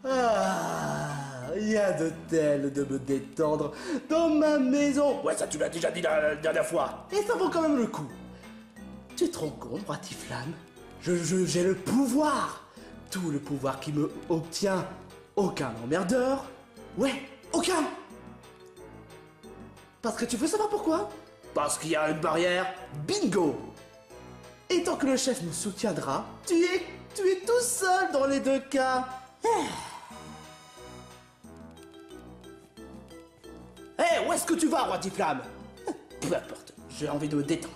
Ah, il y a de tel de me détendre dans ma maison. Ouais, ça tu l'as déjà dit la dernière fois. Et ça vaut quand même le coup. Tu te rends compte, Bratiflamme? J'ai le pouvoir. Tout le pouvoir qui me obtient aucun emmerdeur. Ouais, aucun. Parce que tu veux savoir pourquoi? Parce qu'il y a une barrière. Bingo. Et tant que le chef nous soutiendra, tu es tout seul dans les deux cas. Hé, où est-ce que tu vas, Bratiflamme? Peu importe, j'ai envie de me détendre.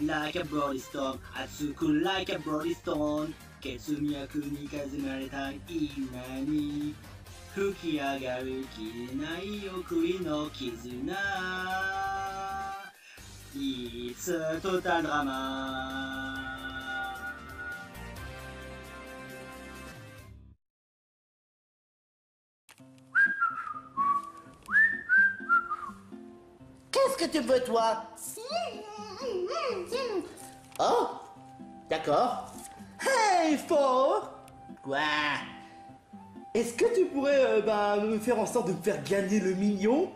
Like a bloody stone, Atsuku like a bloody stone. 血脈に数まれた今に吹き上がる切れない贈りの絆。It's total drama. Qu'est-ce que tu veux, toi? Oh, d'accord. Hey, fort. Quoi? Est-ce que tu pourrais me faire en sorte de me faire gagner le million?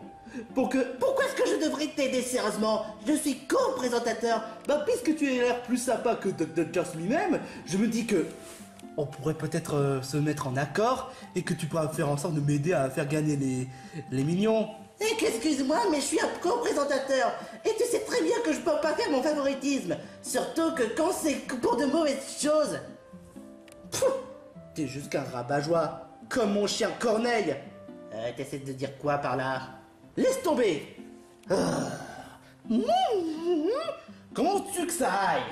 Pourquoi est-ce que je devrais t'aider sérieusement? Je suis co-présentateur. Puisque tu as l'air plus sympa que Dr. Joss lui-même, je me dis que on pourrait peut-être se mettre en accord et que tu pourras faire en sorte de m'aider à faire gagner les millions. Excuse-moi, mais je suis un co-présentateur. Et tu sais très bien que je peux pas faire mon favoritisme. Surtout que quand c'est pour de mauvaises choses. T'es juste qu'un rabat-joie, comme mon chien Corneille. T'essaies de dire quoi par là? Laisse tomber. Comment tu que ça aille?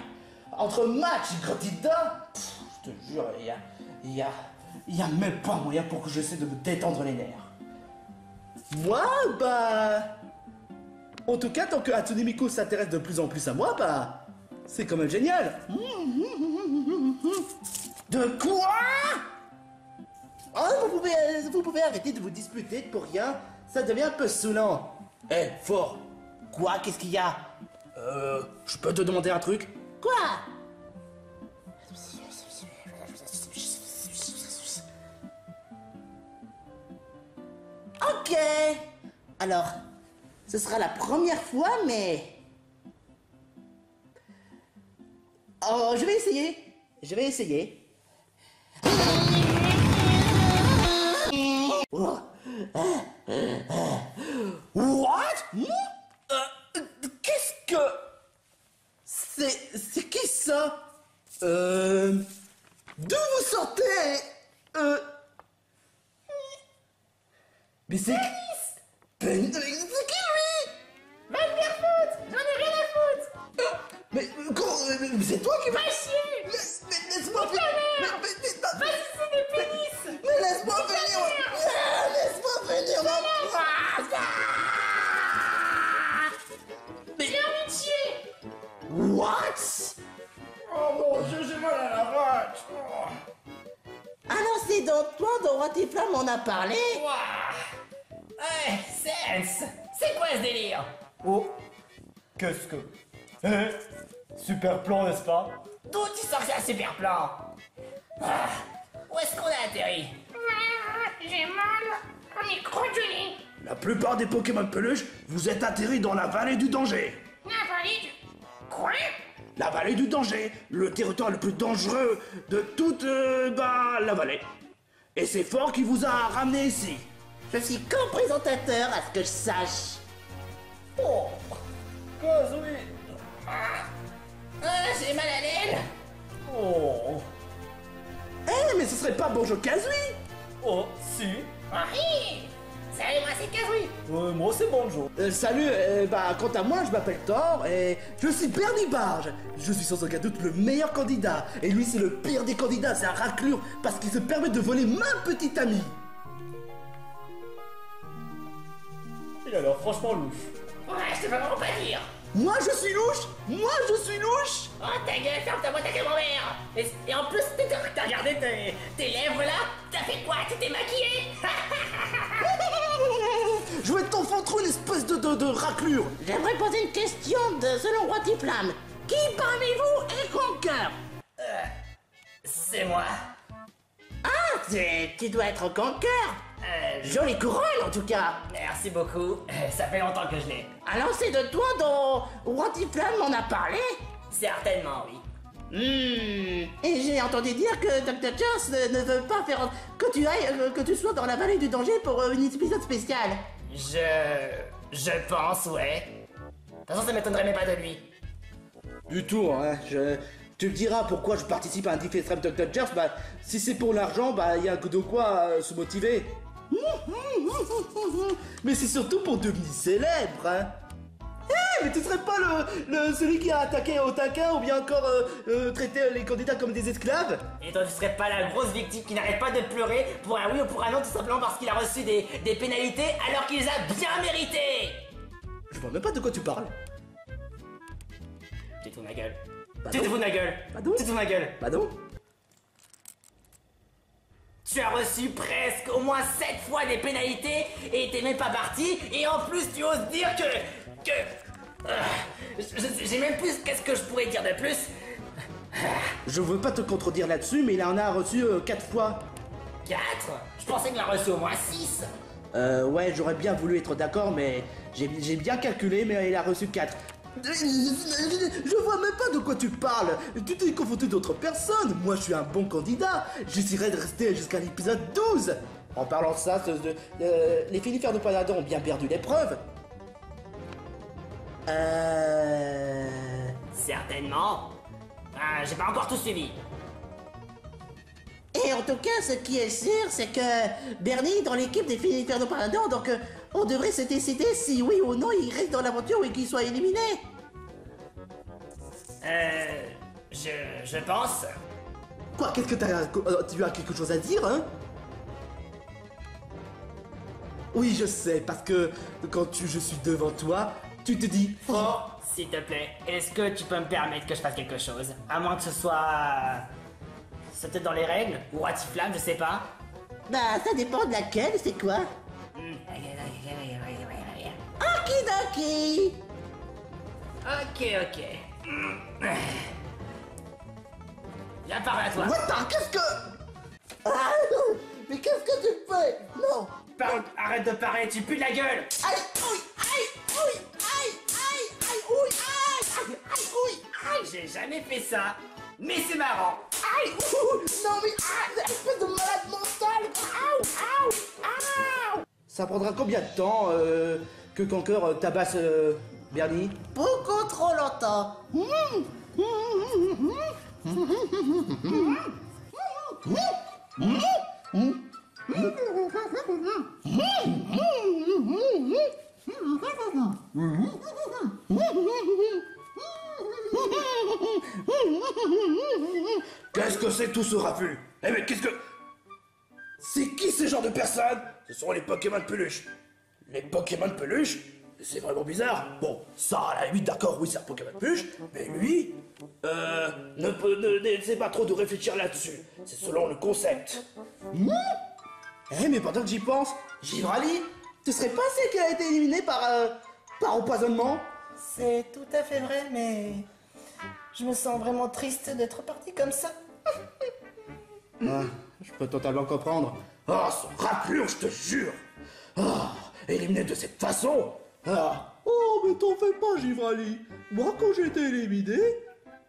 Entre match et candidat, je te jure, il y a même pas moyen pour que j'essaie de me détendre les nerfs. Moi, en tout cas, tant que Hatsune Miku s'intéresse de plus en plus à moi, c'est quand même génial. De quoi? Oh, vous pouvez arrêter de vous disputer pour rien, ça devient un peu saoulant. Eh, fort. Quoi? Qu'est-ce qu'il y a? Je peux te demander un truc? Quoi? Ok. Alors, ce sera la première fois, mais... Oh, je vais essayer. Oh. What? Qu'est-ce que... C'est qui ça? D'où vous sortez? Mais c'est... Pénis? C'est qui lui? Va te faire foutre! J'en ai rien à foutre! Mais c'est toi qui vas... Va chier! Mais laisse-moi venir! Vas-y, c'est des pénis! Mais laisse-moi venir! Laisse-moi venir! J'ai envie de chier! What? Oh mon Dieu, j'ai mal à la rate. Alors c'est donc toi dont Bratiflamme m'en a parlé? Ouah. Hey, Sense, c'est quoi ce délire? Oh, qu'est-ce que... super plan, n'est-ce pas? D'où tu sors ça, super plan? Où est-ce qu'on a atterri? J'ai mal à mes crocs-de-nez. La plupart des Pokémon peluches, vous êtes atterris dans la vallée du danger. La vallée du... Quoi? la vallée du danger, le territoire le plus dangereux de toute la vallée. Et c'est Fort qui vous a ramené ici. Je suis co-présentateur, à ce que je sache. Oh, Kazooie. J'ai mal à l'aile. Oh, Eh, mais ce serait pas Bonjour Kazooie? oh, si. Oui. Salut, moi c'est Kazooie. Moi c'est Bonjour. Salut, quant à moi, je m'appelle Thor et je suis Bernie Barge. Je suis sans aucun doute le meilleur candidat. Et lui, c'est le pire des candidats, c'est un raclure parce qu'il se permet de voler ma petite amie. Il a l'air franchement louche. Ouais, je te peux vraiment pas dire. Moi, je suis louche. Moi, je suis louche. Oh ta gueule, ferme ta boîte à camembert. Et en plus, t'as regardé tes lèvres là? T'as fait quoi? Tu t'es maquillé? Je vais t'enfantrer une espèce de raclure. J'aimerais poser une question selon Roi Flamme. Qui parmi vous est conqueur? C'est moi. Ah, tu dois être conqueur. Jolie couronne en tout cas. Merci beaucoup. Ça fait longtemps que je l'ai. Alors c'est de toi dont Roi Flamme m'en a parlé? Certainement, oui. Et j'ai entendu dire que Dr. Jones ne veut pas faire que tu sois dans la vallée du danger pour une épisode spécial. Je pense, ouais. De toute façon, ça m'étonnerait même pas de lui. Du tout, hein. Tu me diras pourquoi je participe à un défi extrême Dr. Jones. Si c'est pour l'argent, il y a de quoi se motiver. Mais c'est surtout pour devenir célèbre, hein. Mais tu serais pas celui qui a attaqué au taquin ou bien encore traité les candidats comme des esclaves? Et toi, tu serais pas la grosse victime qui n'arrête pas de pleurer pour un oui ou pour un non, tout simplement parce qu'il a reçu des pénalités alors qu'il les a bien méritées? Je vois même pas de quoi tu parles. Tu te fous de ma gueule. Pardon? Tu te fous de ma gueule. Pardon? Tu te fous de ma gueule. Pardon? Tu as reçu presque au moins 7 fois des pénalités et t'es même pas parti. Et en plus, tu oses dire que... j'ai même plus... Qu'est-ce que je pourrais dire de plus? Je veux pas te contredire là-dessus, mais il en a reçu 4 fois. 4? Je pensais qu'il en a reçu au moins 6. Ouais, j'aurais bien voulu être d'accord, mais j'ai bien calculé, mais il a reçu 4. Je vois même pas de quoi tu parles. Tu t'es confondu d'autres personnes. Moi, je suis un bon candidat. J'essaierai de rester jusqu'à l'épisode 12. En parlant de ça, les Finifères de Panadon ont bien perdu l'épreuve. Certainement. J'ai pas encore tout suivi. Et en tout cas, ce qui est sûr, c'est que Bernie est dans l'équipe des Finifères de Panadon, donc on devrait se décider si oui ou non il reste dans l'aventure et qu'il soit éliminé. Je pense. Quoi? Qu'est-ce que tu as quelque chose à dire, hein? Oui, je sais, parce que quand je suis devant toi, tu te dis... Oh, s'il te plaît, est-ce que tu peux me permettre que je fasse quelque chose? À moins que ce soit... C'est peut-être dans les règles? Ou Ratiflamme, je sais pas. Bah, ça dépend de laquelle, c'est quoi? Okidoki. Ok. Viens par là, toi. Attends, qu'est-ce que... Ah, mais qu'est-ce que tu fais? Non. Arrête de parler, tu pues de la gueule. Aïe, aïe. J'ai jamais fait ça, mais c'est marrant. Aïe, non mais espèce de malade mental. Aïe. Ça prendra combien de temps que Conquer tabasse Bernie? Beaucoup trop longtemps. Qu'est-ce que c'est tout ce raffut? Eh mais qu'est-ce que... C'est qui ces genres de personnes? Ce sont les Pokémon de peluche. Les Pokémon de peluche? C'est vraiment bizarre. Bon, ça à la limite, d'accord, oui c'est un Pokémon de peluche, mais lui... n'essaie pas trop de réfléchir là-dessus. C'est selon le concept. Eh mais pendant que j'y pense, Givrali, tu serais pas celle qui a été éliminée par empoisonnement? C'est tout à fait vrai, mais je me sens vraiment triste d'être parti comme ça. Je peux totalement comprendre. Oh, ce raclure, je te jure. Éliminé de cette façon. Oh, mais t'en fais pas, Givrali. Moi, quand j'ai été éliminé,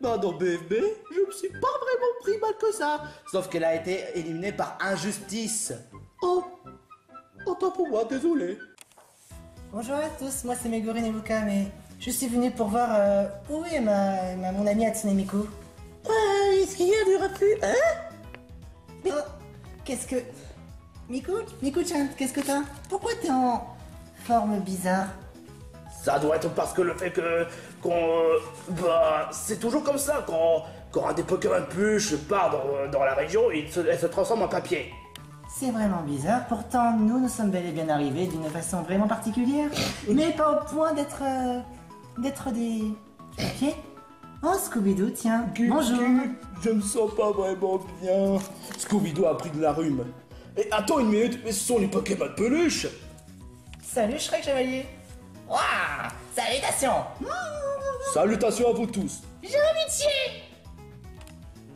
Bah dans BFB, je me suis pas vraiment pris mal que ça. Sauf qu'elle a été éliminée par injustice. Oh, autant pour moi, désolé. Bonjour à tous, moi c'est Meguri Nebuka, mais je suis venu pour voir où est mon ami Hatsune Miku. Est-ce qu'il y a du refus? Oh, qu'est-ce que... Miku-chan, qu'est-ce que t'as? Pourquoi t'es en forme bizarre? Ça doit être parce que le fait bah, c'est toujours comme ça quand un des Pokémon peluche part dans la région, elle se transforme en papier. C'est vraiment bizarre, pourtant nous sommes bel et bien arrivés d'une façon vraiment particulière, mais pas au point d'être des papiers. Oh Scooby-Doo, tiens, bonjour. Je me sens pas vraiment bien. Scooby-Doo a pris de la rhume. Et attends une minute, mais ce sont les Pokémon peluches. Salut Shrek Chevalier. Waouh, salutations. Salutations à vous tous. J'ai amitié.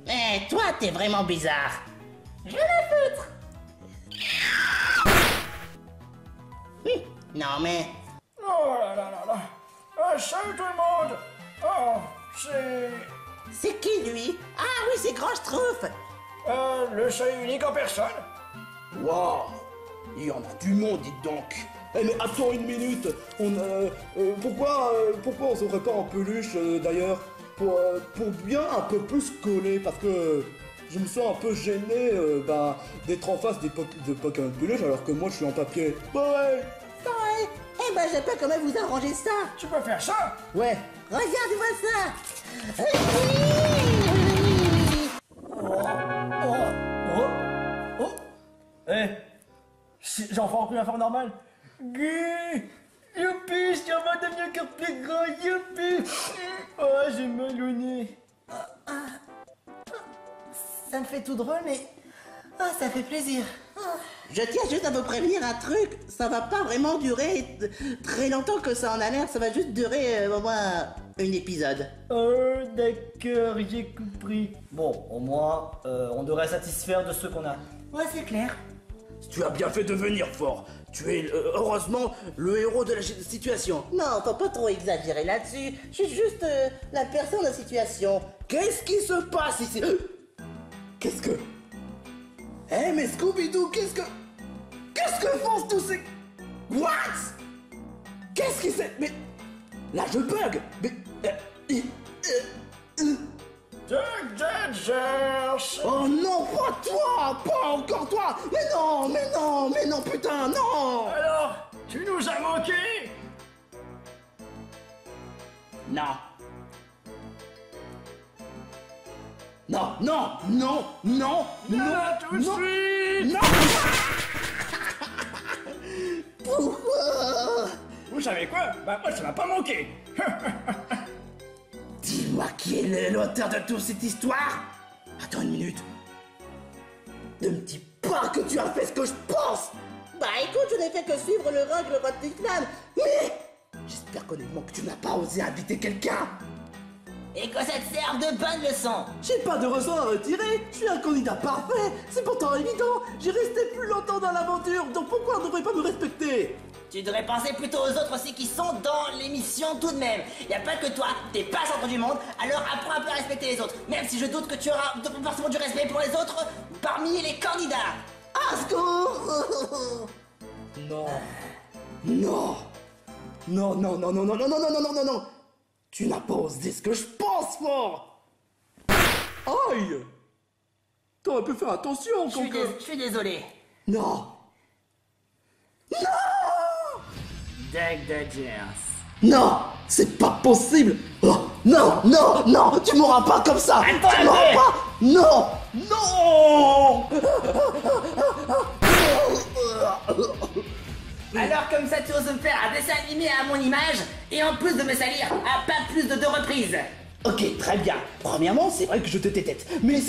Eh, toi, t'es vraiment bizarre. Je vais la foutre. Non mais... Oh là là là là. Salut tout le monde. Oh, c'est... C'est qui lui? Ah oui, c'est Grand Schtroumpf. le seul et unique en personne. Waouh, il y en a du monde, dites donc. Eh mais attends une minute, pourquoi on s'aurait pas en peluche d'ailleurs pour bien un peu plus coller, parce que je me sens un peu gêné d'être en face de Pokémon peluche alors que moi je suis en papier. Bah ouais. Ouais. Eh ben, je sais pas comment vous arranger ça. Tu peux faire ça? Ouais. Regarde-moi ça. J'en ferai encore une forme normale. Youpi, je suis en train de devenir encore plus grand, youpi. Oh, j'ai mal au nez. Ça me fait tout drôle, mais... Ah, ça fait plaisir. Je tiens juste à vous prévenir un truc, ça va pas vraiment durer très longtemps que ça en a l'air, ça va juste durer au moins un épisode. Oh, d'accord, j'ai compris. Bon, au moins, on devrait satisfaire de ce qu'on a. Ouais, c'est clair. Tu as bien fait de venir, Fort. Tu es heureusement le héros de la situation. Non, faut pas trop exagérer là-dessus, je suis juste la personne de situation. Qu'est-ce qui se passe ici? Qu'est-ce que... Eh mais Scooby-Doo, qu'est-ce que font tous ces... What? Qu'est-ce qui c'est... Mais... Là je bug. Mais... Oh non, pas toi! Pas encore toi! Mais non, putain, non! Alors, tu nous as manqué? Non. Non! Tout de suite! Non! Pourquoi? Vous savez quoi? Bah moi ça m'a pas manqué. Dis-moi qui est l'auteur de toute cette histoire? Attends une minute. Ne me dis pas que tu as fait ce que je pense! Bah écoute, je n'ai fait que suivre le règle de flamme. Mais... J'espère honnêtement que tu n'as pas osé inviter quelqu'un! Et que ça te serve de bonne leçon. J'ai pas de raison à retirer, je suis un candidat parfait, c'est pourtant évident, j'ai resté plus longtemps dans l'aventure, donc pourquoi on ne devrait pas me respecter? Tu devrais penser plutôt aux autres aussi qui sont dans l'émission tout de même. Y a pas que toi, t'es pas le centre du monde, alors apprends un peu à respecter les autres. Même si je doute que tu auras forcément du respect pour les autres parmi les candidats. Ah, secours! Non. Tu n'as pas osé ce que je pense, Fort. Aïe! T'aurais pu faire attention, Je suis désolé. Non! Duck Dodgers. Non! C'est pas possible! Oh, non! Tu m'auras pas comme ça! Attends, Tu m'auras pas! Non! Alors comme ça tu oses me faire un dessin animé à mon image et en plus de me salir à pas plus de 2 reprises. Ok, très bien. Premièrement, c'est vrai que je te déteste. Mais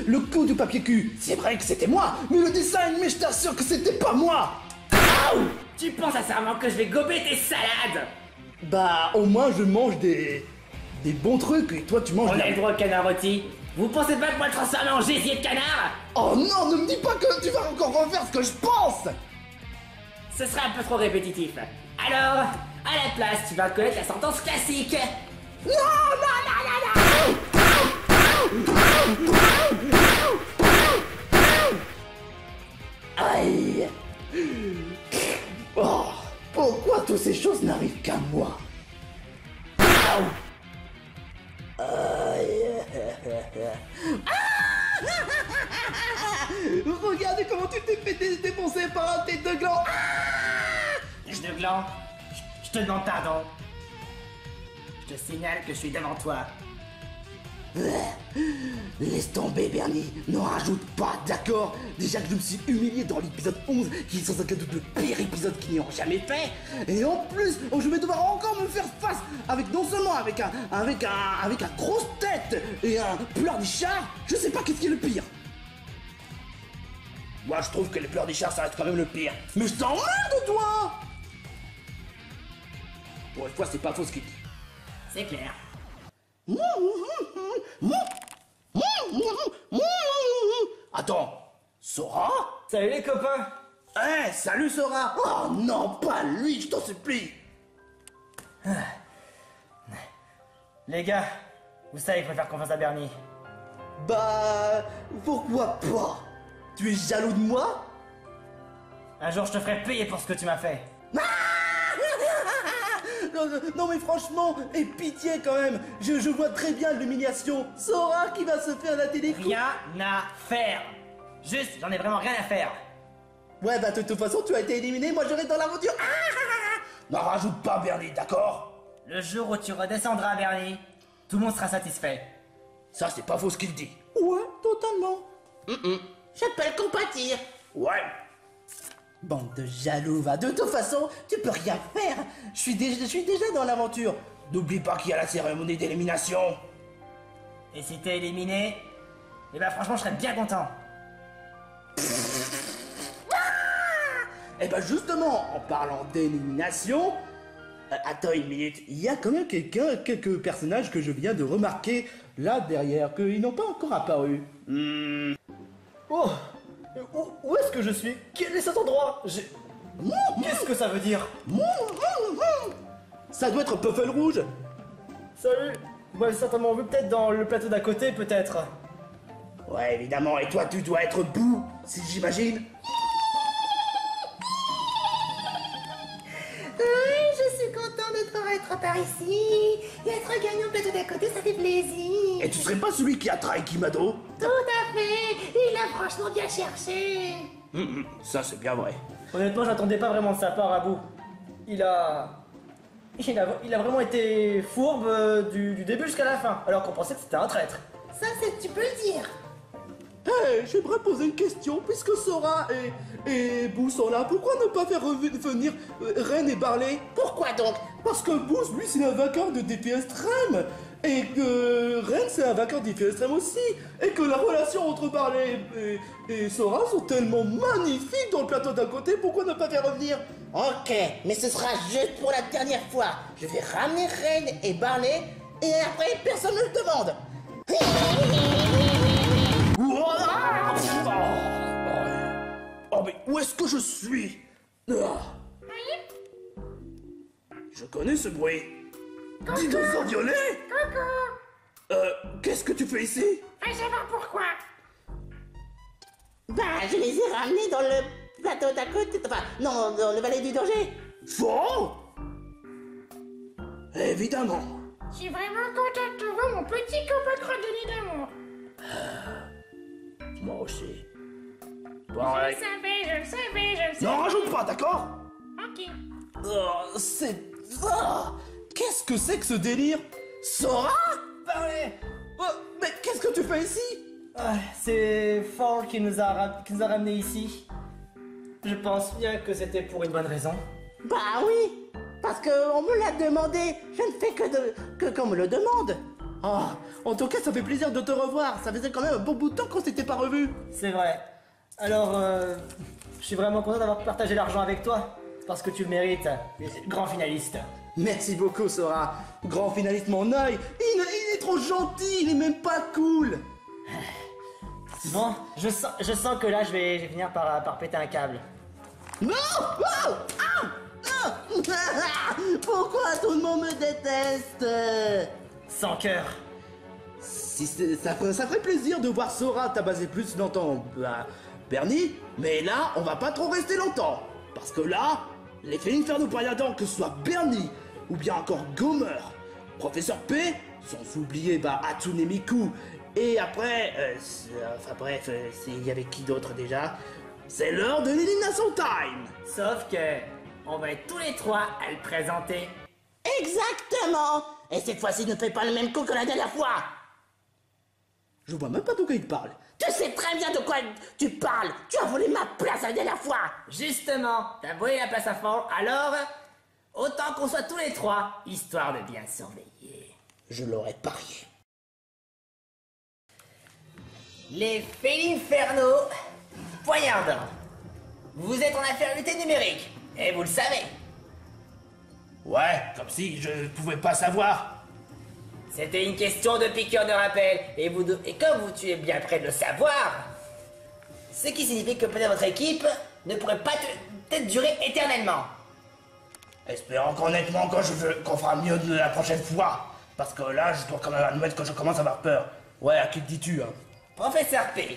le coup du papier cul, c'est vrai que c'était moi. Mais le dessin animé, je t'assure que c'était pas moi. Tu penses sincèrement que je vais gober tes salades? Bah, au moins, je mange des bons trucs et toi, tu manges... On a le droit au canard rôti. Vous pensez pas que moi le transformer en gésier de canard? Oh non, ne me dis pas que tu vas encore refaire ce que je pense. Ce serait un peu trop répétitif. Alors, à la place, tu vas connaître la sentence classique. Non Regardez comment tu t'es fait défoncer par un tête de gland. Tête de gland, je te demande pardon. Je te signale que je suis devant toi. Laisse tomber, Bernie, n'en rajoute pas, d'accord? Déjà que je me suis humilié dans l'épisode 11, qui est sans aucun doute le pire épisode qu'ils n'ont jamais fait, et en plus, je vais devoir encore me faire face avec non seulement avec un grosse tête et un pleurnichard, je sais pas qu'est-ce qui est le pire. Moi, je trouve que les pleurnichards, ça reste quand même le pire. Mais je t'emmerde, toi! Pour une fois, c'est pas faux ce qu'il dit. C'est clair. Attends, Sora? Salut les copains. Eh, salut Sora! Oh non, pas lui, je t'en supplie! Les gars, vous savez qu'il faut faire confiance à Bernie. Bah, pourquoi pas? Tu es jaloux de moi? Un jour, je te ferai payer pour ce que tu m'as fait. Non mais franchement, et pitié quand même, je vois très bien l'humiliation. Sora qui va se faire la télé. Rien à faire. Juste, j'en ai vraiment rien à faire. Ouais bah de toute façon tu as été éliminé, moi je reste dans l'aventure. N'en rajoute pas Bernie, d'accord? Le jour où tu redescendras, Bernie, tout le monde sera satisfait. Ça c'est pas faux ce qu'il dit. Ouais, totalement. Je peux le compatir. Ouais. Bande de jaloux, va. De toute façon, tu peux rien faire. Je suis déjà dans l'aventure. N'oublie pas qu'il y a la cérémonie d'élimination. Et si t'es éliminé, eh ben franchement, je serais bien content. Et ben justement, en parlant d'élimination, attends une minute, il y a quand même quelques personnages que je viens de remarquer là derrière, qu'ils n'ont pas encore apparu. Oh, où est-ce que je suis? Quel est cet endroit? Qu'est-ce que ça veut dire? Ça doit être Puffle Rouge. Salut. Vous m'avez certainement vu peut-être dans le plateau d'à côté, peut-être. Ouais, évidemment, et toi tu dois être Boo, si j'imagine. Je suis content de pouvoir être par ici. Et être gagnant au plateau d'à côté, ça fait plaisir. Et tu serais pas celui qui a trahi Kimado? Tout à fait. Il a franchement bien cherché. Ça c'est bien vrai. Honnêtement, j'attendais pas vraiment de sa part à bout. Il a vraiment été fourbe du début jusqu'à la fin, alors qu'on pensait que c'était un traître. Ça, c'est tu peux le dire. Hey, j'aimerais poser une question, puisque Sora et Boo sont là, pourquoi ne pas faire venir Ren et Barley? Pourquoi donc? Parce que Boo, lui, c'est un vainqueur de défi extrême, et que Ren, c'est un vainqueur de défi extrême aussi, et que la relation entre Barley et Sora sont tellement magnifiques dans le plateau d'à côté, pourquoi ne pas faire revenir? Ok, mais ce sera juste pour la dernière fois. Je vais ramener Ren et Barley, et après, personne ne le demande. Oh mais où est-ce que je suis? Je connais ce bruit. Dinosaure violet? Coucou. Qu'est-ce que tu fais ici? Fais savoir pourquoi. Bah, je les ai ramenés dans le plateau d'à côté. Enfin, non, dans le Vallée du Danger. Faux? Évidemment. Je suis vraiment contente de te voir, mon petit copain cordonnier d'amour. Moi aussi. Je le savais. N'en rajoute pas, d'accord? Ok. Qu'est-ce que c'est que ce délire? Sora? Barley! Mais qu'est-ce que tu fais ici? C'est Fall qui nous a ramenés ici. Je pense bien que c'était pour une bonne raison. Bah oui, parce qu'on me l'a demandé. Je ne fais que qu'on me le demande. Oh, en tout cas, ça fait plaisir de te revoir. Ça faisait quand même un bon bout de temps qu'on s'était pas revus. C'est vrai. Alors, je suis vraiment content d'avoir partagé l'argent avec toi. Parce que tu le mérites, grand finaliste. Merci beaucoup, Sora. Grand finaliste, mon œil. Il est trop gentil, il est même pas cool. Bon, je sens que là, je vais finir par péter un câble. Non! Oh! Ah! Ah! Pourquoi tout le monde me déteste? Sans cœur. Si ça ferait plaisir de voir Sora tabasser plus longtemps Bernie, mais là, on va pas trop rester longtemps. Parce que là, l'effet Inferno Parador, que ce soit Bernie ou bien encore Gomer, Professeur P, sans oublier Hatsune Miku Et après, enfin bref, il y avait qui d'autre déjà? C'est l'heure de l'élimination time. Sauf que on va être tous les trois à le présenter. Exactement. Et cette fois-ci, ne fais pas le même coup que la dernière fois. Je vois même pas de quoi il parle. Tu sais très bien de quoi tu parles. Tu as volé ma place la dernière fois. Justement, t'as volé la place à fond, alors autant qu'on soit tous les trois, histoire de bien surveiller. Je l'aurais parié. Les Félinferno poignardants. Vous êtes en infériorité numérique, et vous le savez. Ouais, comme si je pouvais pas savoir. C'était une question de piqûre de rappel, et comme vous tu es bien près de le savoir, ce qui signifie que peut-être votre équipe ne pourrait pas peut-être durer éternellement. Espérons qu'honnêtement qu'on fera mieux de la prochaine fois. Parce que là, je dois quand même admettre que je commence à avoir peur. Ouais, à qui te dis-tu, hein? Professeur P,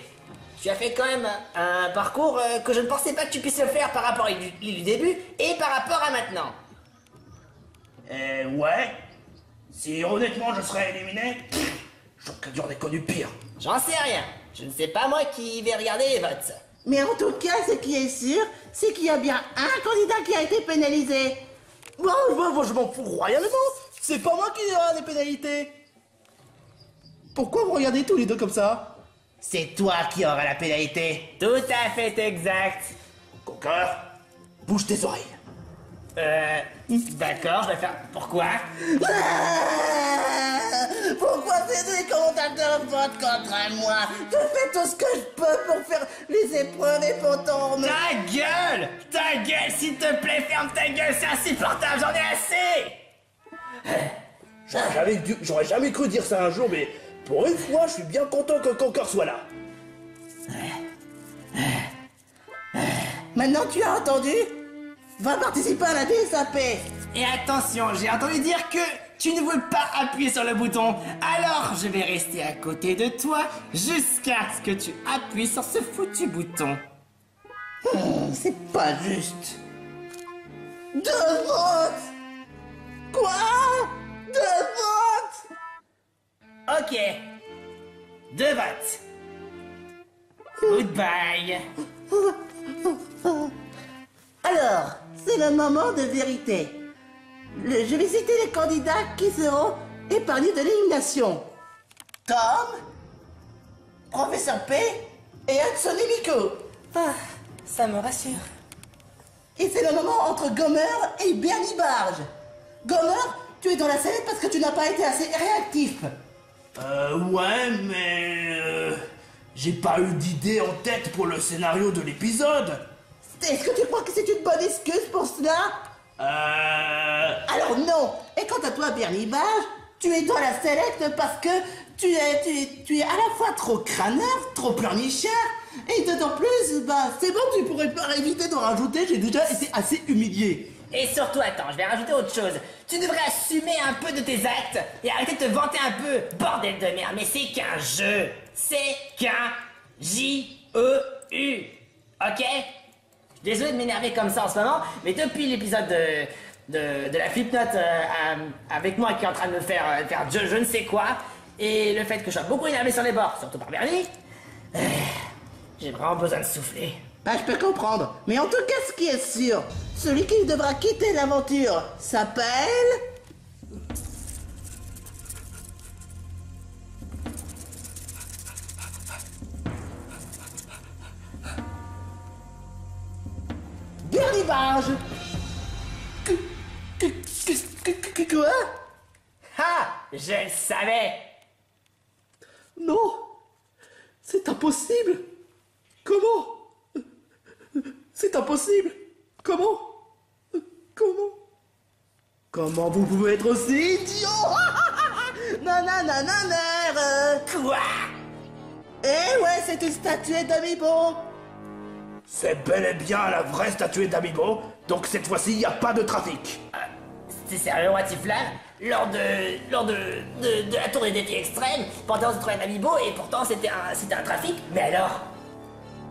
tu as fait quand même un parcours que je ne pensais pas que tu puisses le faire par rapport du début et par rapport à maintenant. Ouais. Si honnêtement je serais éliminé, j'aurais connu pire. J'en sais rien. Je ne sais pas moi qui vais regarder les votes. Mais en tout cas, ce qui est sûr, c'est qu'il y a bien un candidat qui a été pénalisé. Moi, je m'en fous royalement. C'est pas moi qui ai des pénalités. Pourquoi vous regardez tous les deux comme ça? C'est toi qui auras la pénalité. Tout à fait exact. Conqueur, bouge tes oreilles. D'accord, je vais faire... Pourquoi? Pourquoi ces commentateurs votent contre moi? Je fais tout ce que je peux pour faire les épreuves et pourtant... Ta gueule! Ta gueule, s'il te plaît, ferme ta gueule, c'est insupportable, j'en ai assez! J'aurais jamais cru dire ça un jour, mais pour une fois, je suis bien content que Conqueur soit là. Maintenant tu as entendu? Va participer à la DSAP. Et attention, j'ai entendu dire que tu ne veux pas appuyer sur le bouton. Alors, je vais rester à côté de toi jusqu'à ce que tu appuies sur ce foutu bouton. C'est pas juste. 2 votes. Quoi? 2 votes. Ok. 2 votes. Goodbye. Alors, c'est le moment de vérité. Je vais citer les candidats qui seront épargnés de l'élimination. Tom, Professeur P et Hudson et Miko. Ah, ça me rassure. Et c'est le moment entre Gomer et Bernie Barge. Gomer, tu es dans la scène parce que tu n'as pas été assez réactif. Ouais, mais... j'ai pas eu d'idée en tête pour le scénario de l'épisode. Est-ce que tu crois que c'est une bonne excuse pour cela? Alors non. Et quant à toi, Bernie Barge, tu es dans la select parce que tu es à la fois trop crâneur, trop pleurnichard, et d'autant plus, c'est bon, tu pourrais pas éviter d'en rajouter, j'ai déjà été assez humilié. Et surtout, attends, je vais rajouter autre chose. Tu devrais assumer un peu de tes actes et arrêter de te vanter un peu. Bordel de merde, mais c'est qu'un jeu. C'est qu'un J-E-U. Ok? Désolé de m'énerver comme ça en ce moment, mais depuis l'épisode de la Flipnote avec moi qui est en train de me faire je ne sais quoi, et le fait que je sois beaucoup énervé sur les bords, surtout par Bernie, j'ai vraiment besoin de souffler. Je peux comprendre. Mais en tout cas, ce qui est sûr, celui qui devra quitter l'aventure s'appelle... Bernie Barge. Quoi? Ah, je le savais. Non, c'est impossible. Comment? C'est impossible. Comment? Comment vous pouvez être aussi idiot? Non. Quoi? Eh ouais, c'est une statuette d'Amiibo. C'est bel et bien la vraie statuette d'Amiibo, donc cette fois-ci, il n'y a pas de trafic. C'est sérieux, Watiflam? Lors de la tour des défis extrêmes, Panthéon se trouvait un amiibo et pourtant c'était un trafic. Mais alors?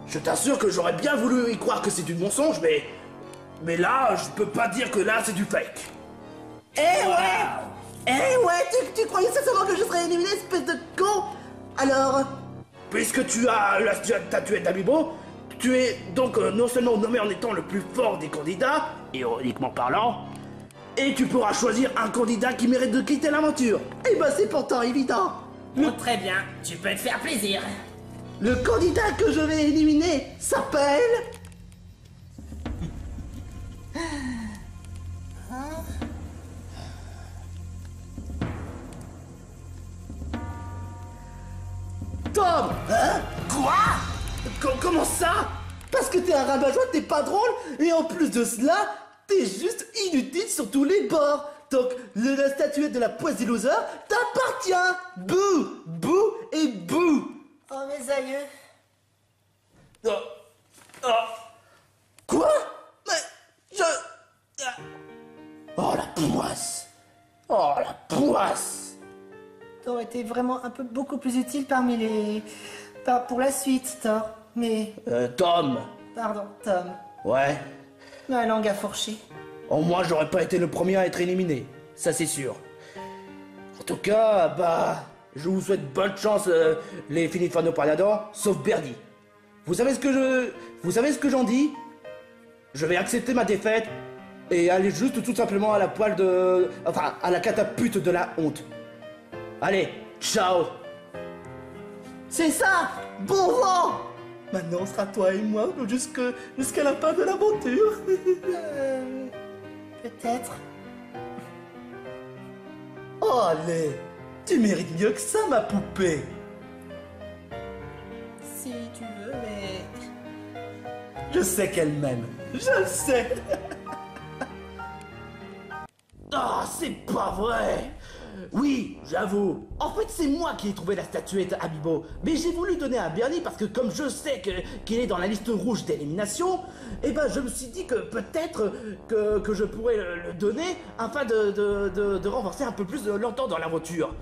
Je t'assure que j'aurais bien voulu y croire que c'est du mensonge, mais là, je peux pas dire que là, c'est du fake. Eh ouais, tu croyais sincèrement que je serais éliminé, espèce de con? Alors, puisque tu as la statuette d'Amiibo, tu es donc non seulement nommé en étant le plus fort des candidats, ironiquement parlant, et tu pourras choisir un candidat qui mérite de quitter l'aventure. Eh ben c'est pourtant évident. Oh, très bien, tu peux te faire plaisir. Le candidat que je vais éliminer s'appelle... Tom. Hein? Quoi? Comment ça? Parce que t'es un rabat-joie, t'es pas drôle, et en plus de cela, t'es juste inutile sur tous les bords. Donc, la statuette de la poisse des losers t'appartient. Bouh, bouh et bouh. Oh, mes aïeux. Quoi? Mais Oh, la poisse. Oh, la poisse. T'aurais été vraiment un peu beaucoup plus utile parmi les... pour la suite, Thor. Mais... Tom. Pardon, Tom. Ouais. Ma langue a fourché. Au moins, j'aurais pas été le premier à être éliminé. Ça, c'est sûr. En tout cas, bah... Je vous souhaite bonne chance, les Finifano Palador, sauf Bernie. Vous savez ce que j'en dis? Je vais accepter ma défaite et aller juste tout simplement à la poêle de... Enfin, à la catapulte de la honte. Allez, ciao. C'est ça. Bon vent. Maintenant, ce sera toi et moi jusqu'à la fin de l'aventure. Peut-être. Oh, allez. Tu mérites mieux que ça, ma poupée. Si tu veux, mais... Je sais qu'elle m'aime. Je le sais. Ah, c'est pas vrai. Oui, j'avoue. En fait, c'est moi qui ai trouvé la statuette Amiibo. Mais j'ai voulu donner à Bernie parce que comme je sais qu'il est dans la liste rouge d'élimination, eh ben je me suis dit que peut-être que je pourrais le donner afin de renforcer un peu plus l'entente dans l'aventure.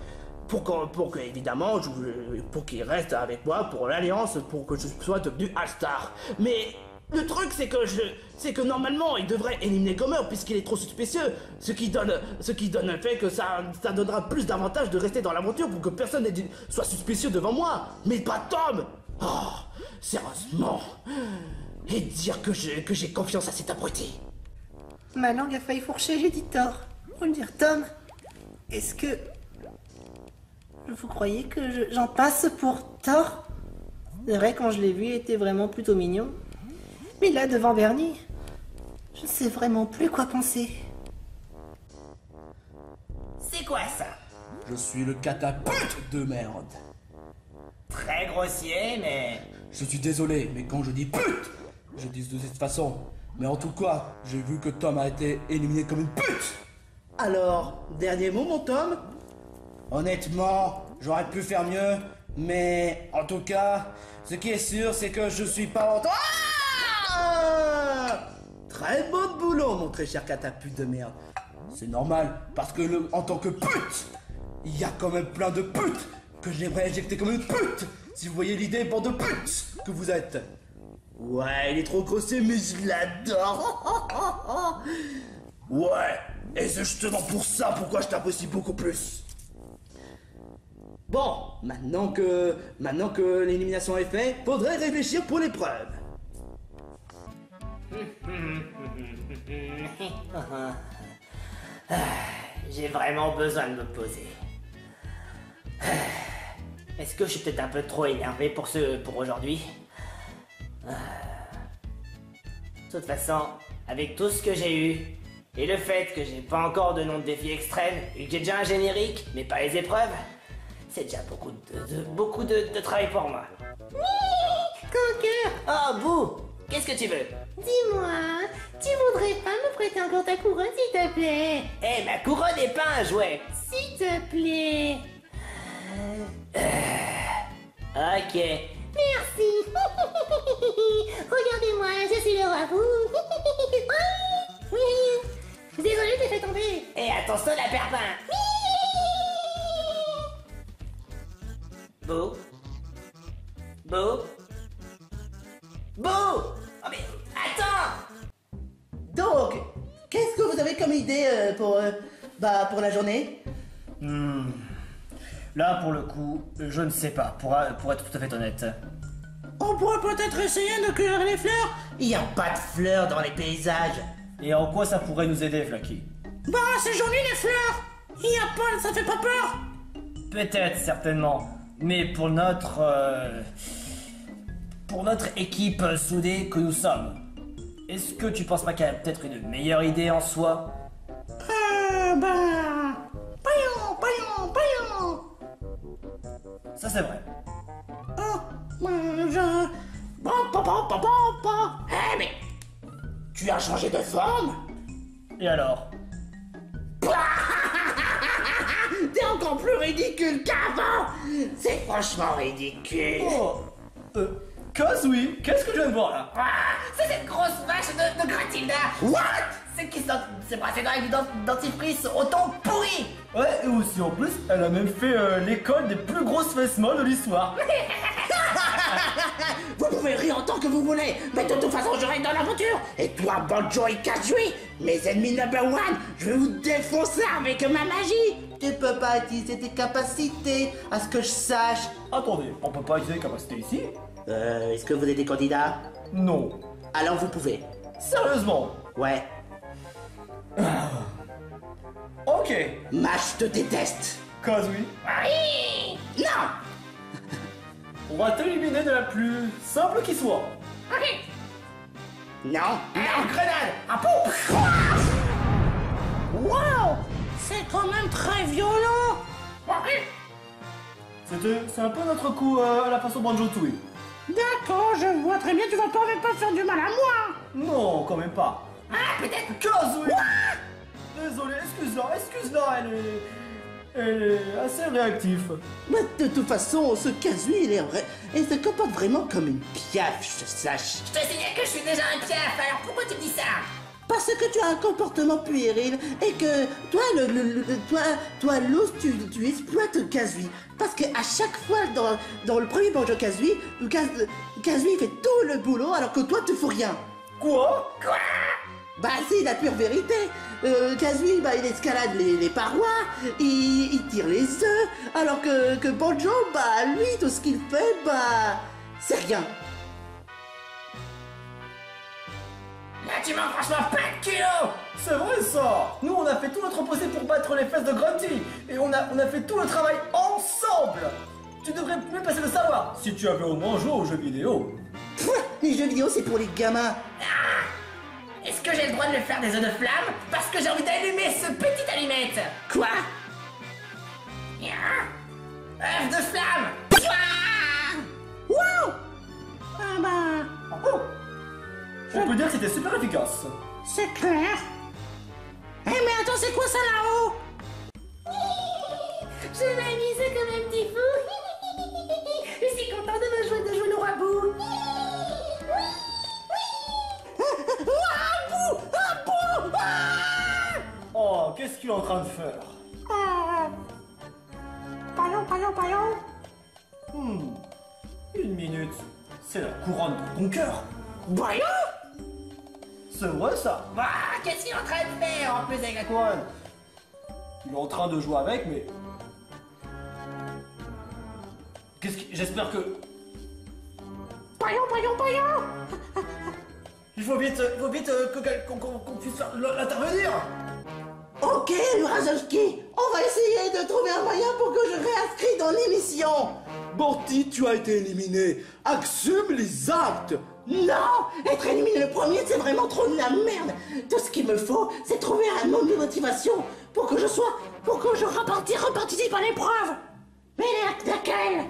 Pour que évidemment, pour qu'il reste avec moi pour l'alliance, pour que je sois devenu All-Star. Mais le truc, c'est que normalement, il devrait éliminer Gomer puisqu'il est trop suspicieux. Ce qui donne le fait que ça donnera plus d'avantages de rester dans l'aventure pour que personne ne soit suspicieux devant moi. Mais pas Tom. Oh, sérieusement. Et dire que j'ai confiance à cet abruti. Ma langue a failli fourcher, j'ai dit Thor. Faut le dire, Tom. Est-ce que... Vous croyez que j'en passe pour Thor? C'est vrai, quand je l'ai vu, il était vraiment plutôt mignon. Mais là, devant Bernie, je ne sais vraiment plus quoi penser. C'est quoi ça? Je suis le catapulte de merde. Très grossier, mais... Je suis désolé, mais quand je dis pute, je dis de cette façon. Mais en tout cas, j'ai vu que Tom a été éliminé comme une pute. Alors, dernier mot, mon Tom? Honnêtement, j'aurais pu faire mieux, mais en tout cas, ce qui est sûr, c'est que je suis pas en... Ah! Très bon boulot, mon très cher catapulte de merde. C'est normal, parce que en tant que pute, il y a quand même plein de putes que j'aimerais injecter comme une pute. Si vous voyez l'idée, bande de putes que vous êtes. Ouais, il est trop grossier, mais je l'adore. Ouais, et c'est justement pour ça pourquoi je t'apprécie beaucoup plus. Bon, maintenant que l'élimination est faite, faudrait réfléchir pour l'épreuve. J'ai vraiment besoin de me poser. Est-ce que je suis peut-être un peu trop énervé pour aujourd'hui? De toute façon, avec tout ce que j'ai eu, et le fait que j'ai pas encore de nom de défi extrême, et que j'ai déjà un générique, mais pas les épreuves, c'est déjà beaucoup de travail pour moi. Conquer, Oh, Bou! Qu'est-ce que tu veux? dis-moi, tu voudrais pas me prêter encore ta couronne, s'il te plaît? Eh, ma couronne n'est pas un jouet! S'il te plaît. Ok. Merci. Regardez-moi, je suis le roi. Oui. Désolé, je t'ai fait tomber. Eh, attention la perpin! Bou? Bou? Bou! Oh mais, attends! Donc, qu'est-ce que vous avez comme idée pour la journée? Là, pour le coup, je ne sais pas, pour être tout à fait honnête. On pourrait peut-être essayer de cueillir les fleurs. Il n'y a pas de fleurs dans les paysages. Et en quoi ça pourrait nous aider, Flaky? Bah, c'est joli les fleurs. Il y a pas, ça fait pas peur. Peut-être, certainement. Mais pour notre équipe soudée que nous sommes, est-ce que tu penses pas qu'il y a peut-être une meilleure idée en soi? Paillon. Ça, c'est vrai. Eh mais... Tu as changé de forme? Et alors? T'es encore plus ridicule qu'avant. C'est franchement ridicule. Oh, Kazooie, qu'est-ce que je viens de voir là? C'est cette grosse vache de Gratilda. What? C'est qui s'est brassé dans du dentifrice au ton pourri. Ouais, et aussi en plus, elle a même fait l'école des plus grosses fesses molles de l'histoire. Vous pouvez rire autant que vous voulez, mais de toute façon je reste dans l'aventure. Et toi, Banjo et Kazooie, mes ennemis number one, je vais vous défoncer avec ma magie. Tu peux pas utiliser tes capacités, à ce que je sache. Attendez, on peut pas utiliser les capacités ici? Est-ce que vous êtes des candidats? Non. Alors vous pouvez. Sérieusement? Ouais. Ok. Mash, je te déteste. Kazooie, Non. on va t'éliminer de la plus simple qui soit. Non. Grenade. Un pouf. Wow, c'est quand même très violent. C'est un peu notre coup à la façon Banjo-Tooie. D'accord, je vois très bien, tu vas pas faire du mal à moi. Non, quand même pas. Peut-être. Kazooie! Désolé, excuse-la, elle est assez réactive. Mais de toute façon, ce Kazooie, il se comporte vraiment comme une piaffe, je sache. Je te signale que je suis déjà un piaf, alors pourquoi tu dis ça? Parce que tu as un comportement puéril et que toi, toi, l'os, tu exploites Kazooie. Parce que à chaque fois dans le premier Banjo-Kazooie, Kazooie fait tout le boulot alors que toi, tu fais rien. Quoi? Bah c'est la pure vérité. Kazooie, bah il escalade les parois, il tire les œufs, alors que Banjo, bah lui, tout ce qu'il fait, bah c'est rien. Là, tu manques franchement pas de culot. C'est vrai ça! Nous on a fait tout notre possible pour battre les fesses de Grunty et on a fait tout le travail ensemble! Tu devrais même passer le savoir si tu avais au moins joué aux jeux vidéo. Pfff, les jeux vidéo c'est pour les gamins. Est-ce que j'ai le droit de le faire des œufs de flamme? Parce que j'ai envie d'allumer ce petit allumette. Quoi? Œuf de flamme. Wow! Ah bah, Oh. On peut dire que c'était super efficace. c'est clair. Eh mais attends, c'est quoi ça là-haut? Je m'amuse comme un petit fou. Je suis content de jouer le roi Bou. Oh, qu'est-ce qu'il est en train de faire? Paillon. Une minute. C'est la couronne de ton cœur. Voyons! C'est vrai ça? Qu'est-ce qu'il est en train de faire en plus avec la couronne? Il est en train de jouer avec, mais... J'espère que... Paillon. Il faut vite qu'on puisse l'intervenir. Ok, Razowski, on va essayer de trouver un moyen pour que je réinscris dans l'émission. Borty, tu as été éliminé. Assume les actes. Non, être éliminé le premier, c'est vraiment trop de la merde. Tout ce qu'il me faut, c'est trouver un nom de motivation pour que je reparticipe à l'épreuve. Mais laquelle?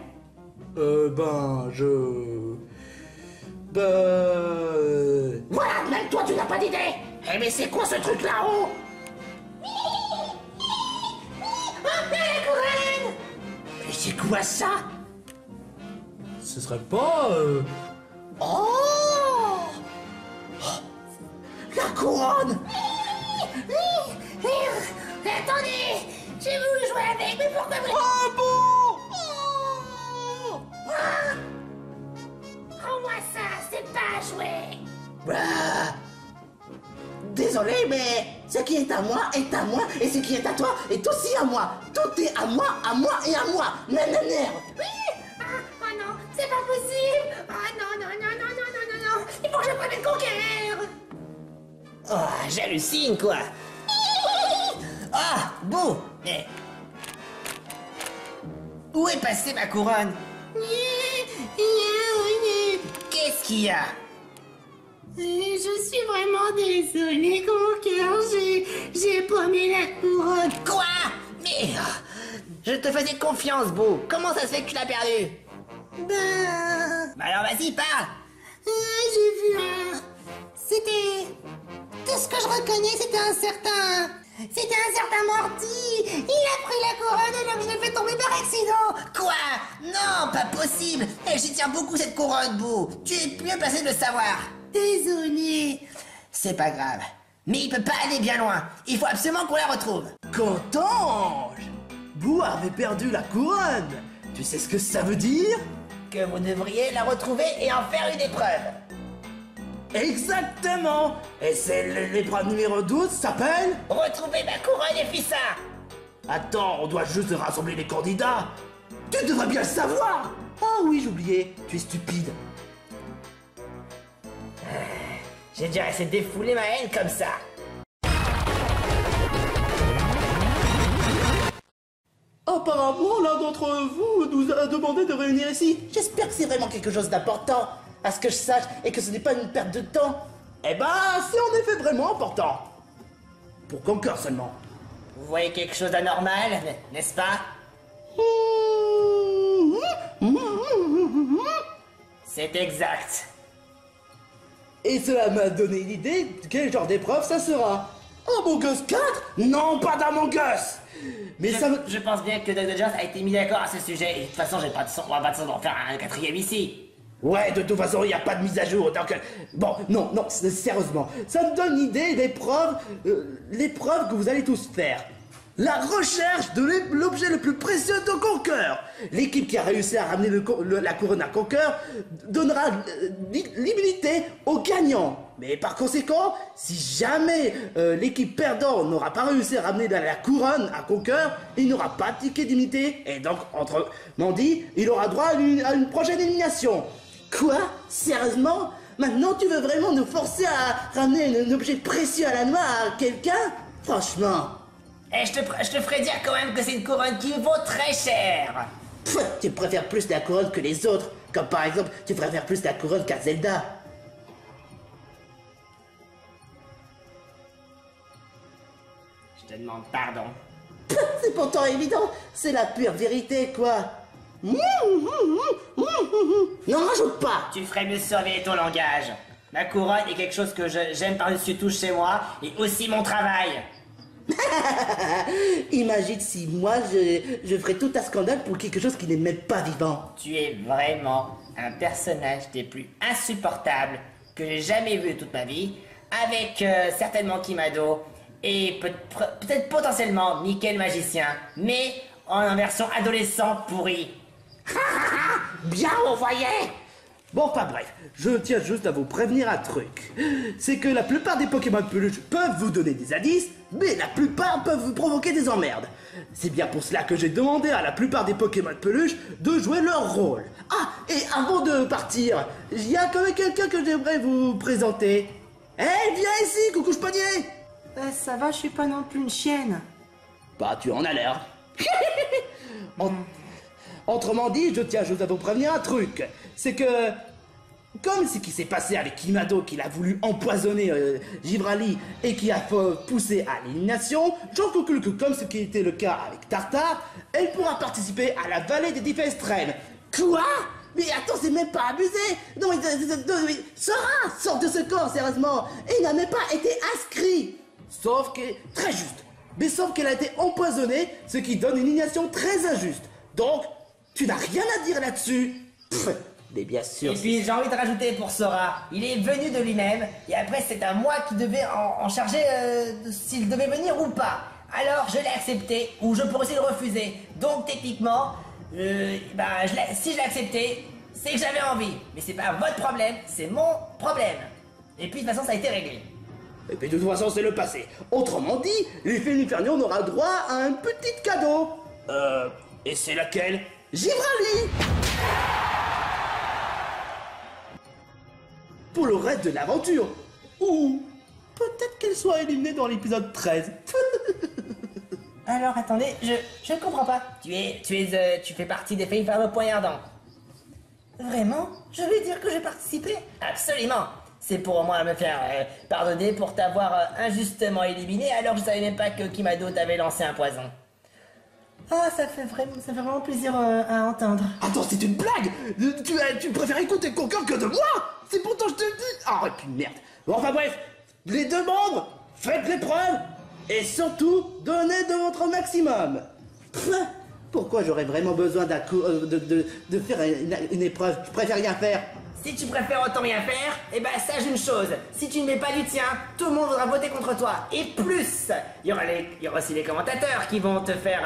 Voilà, même toi, tu n'as pas d'idée. Eh mais c'est quoi ce truc là-haut? La couronne! Mais c'est quoi ça? Ce serait pas... Oh! La couronne! Attendez, j'ai voulu jouer avec, mais pourquoi vous... Oh bon! Rends-moi ça, c'est pas à jouer. Bah, désolé, mais ce qui est à moi, et ce qui est à toi est aussi à moi. Tout t'es à moi et à moi. Nananère. Oui. Ah non, c'est pas possible. Ah non, non, non, non, non, non, non, non. Il faut que je prenne Conquer. Oh, j'hallucine, quoi. Ah, Boo. Mais... où est passée ma couronne? Qu'est-ce qu'il y a? Je suis vraiment désolée, Conquer. J'ai paumé la couronne. Quoi? Mais... je te faisais confiance, Boo. Comment ça se fait que tu l'as perdu? Bah alors vas-y, parle. J'ai vu un... C'était... Tout ce que je reconnais, c'était un certain Morty. Il a pris la couronne et je l'ai fait tomber par accident. Quoi? Non, pas possible. Eh, j'y tiens beaucoup cette couronne, Boo. Tu es mieux placé de le savoir. Désolée. C'est pas grave. Mais il peut pas aller bien loin. Il faut absolument qu'on la retrouve. Qu'entends-je? Boo avait perdu la couronne. Tu sais ce que ça veut dire? Que vous devriez la retrouver et en faire une épreuve. Exactement. Et c'est l'épreuve numéro 12 s'appelle... Retrouver ma couronne et Fissa. Attends, on doit juste rassembler les candidats. Tu devrais bien le savoir. Ah oui, j'oubliais. Tu es stupide. J'ai déjà assez défoulé ma haine comme ça. Apparemment, l'un d'entre vous nous a demandé de réunir ici. J'espère que c'est vraiment quelque chose d'important. À ce que je sache et que ce n'est pas une perte de temps. Eh ben, c'est en effet vraiment important. Pour Conquer seulement. Vous voyez quelque chose d'anormal, n'est-ce pas? C'est exact. Et cela m'a donné l'idée de quel genre d'épreuve ça sera. Among Us 4? Non, pas d'Among Us. Mais Je pense bien que Dr. Jones a été mis d'accord à ce sujet. Et de toute façon, on va pas d'en faire un quatrième ici. Ouais, de toute façon, il n'y a pas de mise à jour, donc... Bon, non, sérieusement, ça me donne l'idée l'épreuve que vous allez tous faire. La recherche de l'objet le plus précieux de Conquer. L'équipe qui a réussi à ramener la couronne à Conquer donnera l'immunité aux gagnants. Mais par conséquent, si jamais l'équipe perdante n'aura pas réussi à ramener la couronne à Conquer, il n'aura pas de ticket d'immunité. Et donc, autrement dit, il aura droit à une prochaine élimination. Quoi? Sérieusement? Maintenant tu veux vraiment nous forcer à ramener un objet précieux à la main à quelqu'un? Franchement. Eh, je te ferai dire quand même que c'est une couronne qui vaut très cher. Pff, tu préfères plus la couronne que les autres. Comme par exemple, tu préfères plus la couronne qu'à Zelda. Je te demande pardon. Pff, c'est pourtant évident. C'est la pure vérité, quoi. N'en rajoute pas. Tu ferais mieux surveiller ton langage. Ma couronne est quelque chose que j'aime par-dessus tout chez moi, et aussi mon travail. Imagine si moi je ferais tout un scandale pour quelque chose qui n'est même pas vivant. Tu es vraiment un personnage des plus insupportables que j'ai jamais vu de toute ma vie, avec certainement Kimado et peut-être potentiellement Mickey le magicien, mais en version adolescent pourri. Bien envoyé. Bon, pas bref, je tiens juste à vous prévenir un truc. C'est que la plupart des Pokémon de peluche peuvent vous donner des indices, mais la plupart peuvent vous provoquer des emmerdes. C'est bien pour cela que j'ai demandé à la plupart des Pokémon de peluche de jouer leur rôle. Ah, et avant de partir, il y a quand même quelqu'un que j'aimerais vous présenter. Viens ici, coucou Chpognier. Ça va, je suis pas non plus une chienne. Bah, tu en as l'air. Autrement dit, je tiens juste à vous prévenir un truc. C'est que, comme ce qui s'est passé avec Kimado, qu'il a voulu empoisonner Givrali et qui a poussé à l'élimination, j'en conclus que comme ce qui était le cas avec Tartare, elle pourra participer à la vallée des diffs extrêmes. Quoi? Mais attends, c'est même pas abusé. Non, mais Sora sort de ce corps, sérieusement. Et il n'a même pas été inscrit. Sauf que, très juste, mais sauf qu'elle a été empoisonnée, ce qui donne une élimination très injuste. Donc, tu n'as rien à dire là-dessus. Mais bien sûr. Et puis j'ai envie de rajouter pour Sora, il est venu de lui-même, et après c'est à moi qui devais en charger s'il devait venir ou pas. Alors je l'ai accepté, ou je pourrais aussi le refuser. Donc techniquement, si je l'ai accepté, c'est que j'avais envie. Mais c'est pas votre problème, c'est mon problème. Et puis de toute façon ça a été réglé. Et puis de toute façon c'est le passé. Autrement dit, les Féniférnions n'aura droit à un petit cadeau. Et c'est laquelle? Givrali! Pour le reste de l'aventure. Ou peut-être qu'elle soit éliminée dans l'épisode 13. Alors attendez, je comprends pas. Tu fais partie des filles femmes poignardants. Vraiment? Je vais dire que j'ai participé? Absolument. C'est pour au moins me faire pardonner pour t'avoir injustement éliminé alors que je savais même pas que Kimado t'avait lancé un poison. Ah, ça fait vraiment plaisir à entendre. Attends, c'est une blague! Tu préfères écouter Conker que de moi? C'est pourtant je te le dis! Ah, et puis merde! Bon, enfin bref, les deux membres, faites l'épreuve! Et surtout, donnez de votre maximum! Pff, pourquoi j'aurais vraiment besoin de faire une épreuve? Je préfère rien faire! Si tu préfères autant rien faire, eh ben sache une chose, si tu ne mets pas du tien, tout le monde voudra voter contre toi. Et plus, il y aura aussi les commentateurs qui vont te faire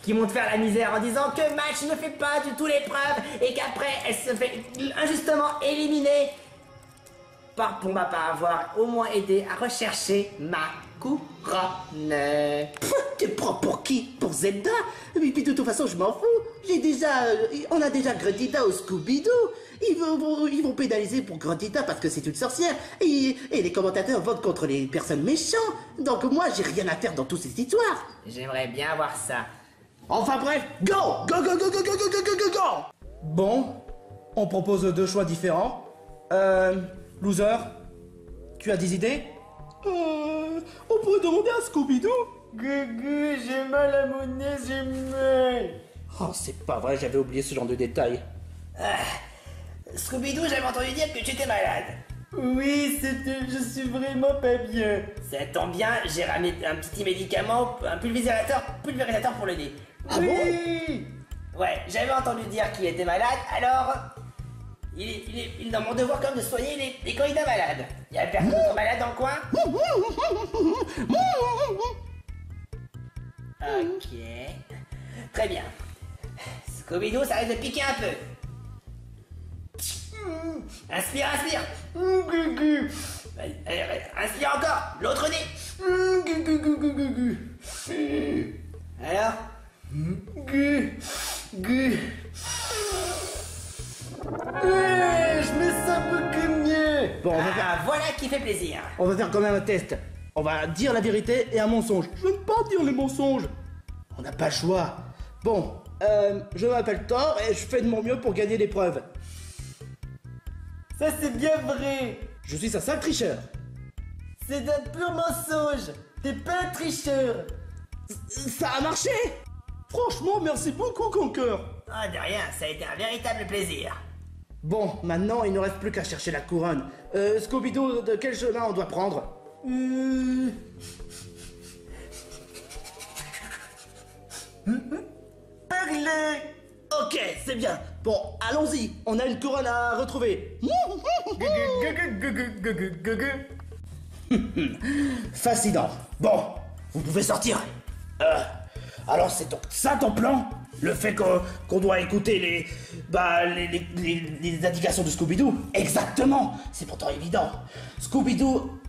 la misère en disant que Match ne fait pas du tout l'épreuve et qu'après elle se fait injustement éliminer pour ma part avoir au moins aidé à rechercher ma couronne. Tu prends pour qui? Pour Zelda? Et puis de toute façon je m'en fous. On a déjà Gruntilda au Scooby-Doo. Ils vont pénaliser pour Gruntilda parce que c'est une sorcière. Et les commentateurs votent contre les personnes méchantes. Donc moi j'ai rien à faire dans toutes ces histoires. J'aimerais bien voir ça. Enfin bref, go! Go, go, go, go, go, go, go, go, go, go! Bon, on propose deux choix différents. Loser, tu as des idées? On pourrait demander à Scooby-Doo. Gugu, j'ai mal à mon nez, j'ai mal. Oh, c'est pas vrai, j'avais oublié ce genre de détails. Scooby-Doo, j'avais entendu dire que tu étais malade. Oui, je suis vraiment pas bien. Ça tombe bien, j'ai ramené un petit médicament, un pulvérisateur pour le nez. Ah Oui. Ouais, j'avais entendu dire qu'il était malade, alors il est dans mon devoir comme de soigner les candidats malades. Il y a personne d'autre malade dans le coin? Ok. Très bien. Scooby-Doo, ça risque de piquer un peu. Inspire, inspire. Allez, inspire encore. L'autre nez. Alors? Je me sens beaucoup mieux. Bon, Voilà qui fait plaisir. on va faire quand même un test. On va dire la vérité et un mensonge. Je n'aime pas dire les mensonges. On n'a pas le choix. Bon, je m'appelle Thor et je fais de mon mieux pour gagner l'épreuve. Ça c'est bien vrai. Je suis un sale tricheur. C'est un pur mensonge. T'es pas un tricheur. Ça a marché. Franchement, merci beaucoup, Conker. Ah, de rien, ça a été un véritable plaisir. Bon, maintenant, il ne reste plus qu'à chercher la couronne. Scooby-Doo, de quel chemin on doit prendre? Parlez. Ok, c'est bien. Bon, allons-y. On a une couronne à retrouver. Fascinant. Bon, vous pouvez sortir. Alors c'est donc ça ton plan? Le fait qu'on doit écouter les indications de Scooby-Doo? Exactement. C'est pourtant évident. Scooby-Doo,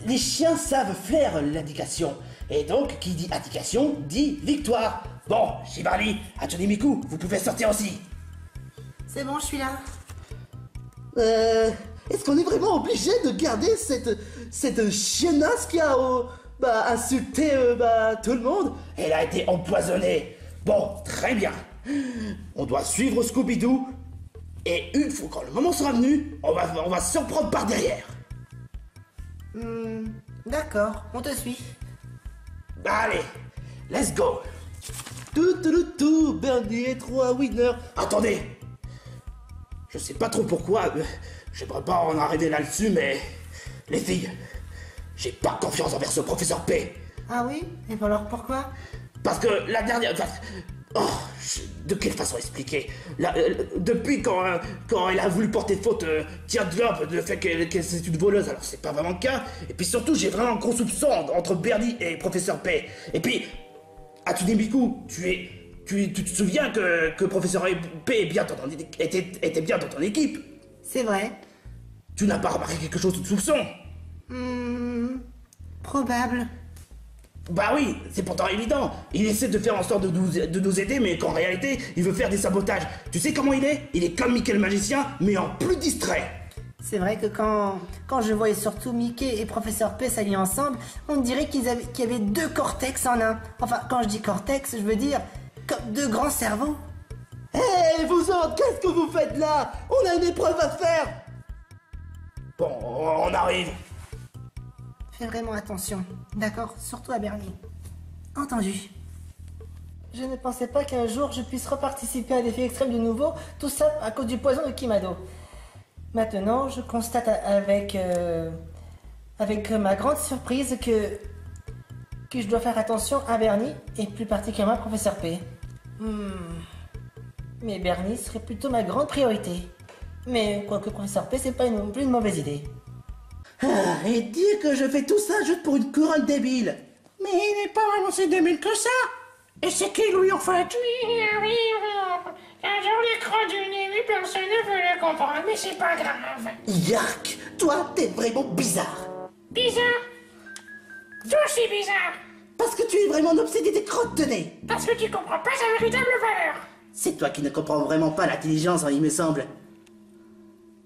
les chiens savent faire l'indication. Et donc, qui dit indication, dit victoire. Bon, Shibari, Hatsune Miku, vous pouvez sortir aussi. C'est bon, je suis là. Est-ce qu'on est vraiment obligé de garder cette chiennasse qui a insulté tout le monde? Elle a été empoisonnée. Bon, très bien. On doit suivre Scooby-Doo. Et une fois quand le moment sera venu, on va se surprendre par derrière. D'accord, on te suit. Allez, let's go. Bernie et 3 winners. Attendez. Je sais pas trop pourquoi. J'aimerais pas en arriver là-dessus, mais... Les filles, j'ai pas confiance envers ce professeur P. Ah oui? Et alors pourquoi? Parce que la dernière... de quelle façon expliquer? Depuis quand elle a voulu porter faute Tear Drop le fait qu'elle c'est une voleuse, alors c'est pas vraiment le cas. Et puis surtout, j'ai vraiment un gros soupçon entre Bernie et Professeur P. Et puis, Hatsune Miku, tu te souviens que Professeur P était bien dans ton équipe? C'est vrai. Tu n'as pas remarqué quelque chose de soupçon? Probable. Bah oui, c'est pourtant évident. Il essaie de faire en sorte de nous aider, mais qu'en réalité, il veut faire des sabotages. Tu sais comment il est? Il est comme Mickey le magicien, mais en plus distrait. C'est vrai que quand je voyais surtout Mickey et Professeur P s'allier ensemble, on dirait qu'il y avait deux cortex en un. Enfin, quand je dis cortex, je veux dire comme deux grands cerveaux. Hé, vous autres, qu'est-ce que vous faites là? On a une épreuve à faire. Bon, on arrive. Fais vraiment attention, d'accord? Surtout à Bernie. Entendu. Je ne pensais pas qu'un jour je puisse reparticiper à des faits extrêmes de nouveau, tout ça à cause du poison de Kimado. Maintenant, je constate avec ma grande surprise que je dois faire attention à Bernie et plus particulièrement à Professeur P. Mais Bernie serait plutôt ma grande priorité. Mais quoique Professeur P, c'est pas non plus une mauvaise idée. Ah, et dire que je fais tout ça juste pour une couronne débile. Mais il n'est pas vraiment si débile que ça. Et c'est qui lui en fait? Oui, un jour les crocs du nez, mais personne ne veut le comprendre, mais c'est pas grave. Yark, toi, t'es vraiment bizarre. Bizarre? D'où c'est bizarre? Parce que tu es vraiment obsédé des crottes de nez. Parce que tu comprends pas sa véritable valeur. C'est toi qui ne comprends vraiment pas l'intelligence, hein, il me semble.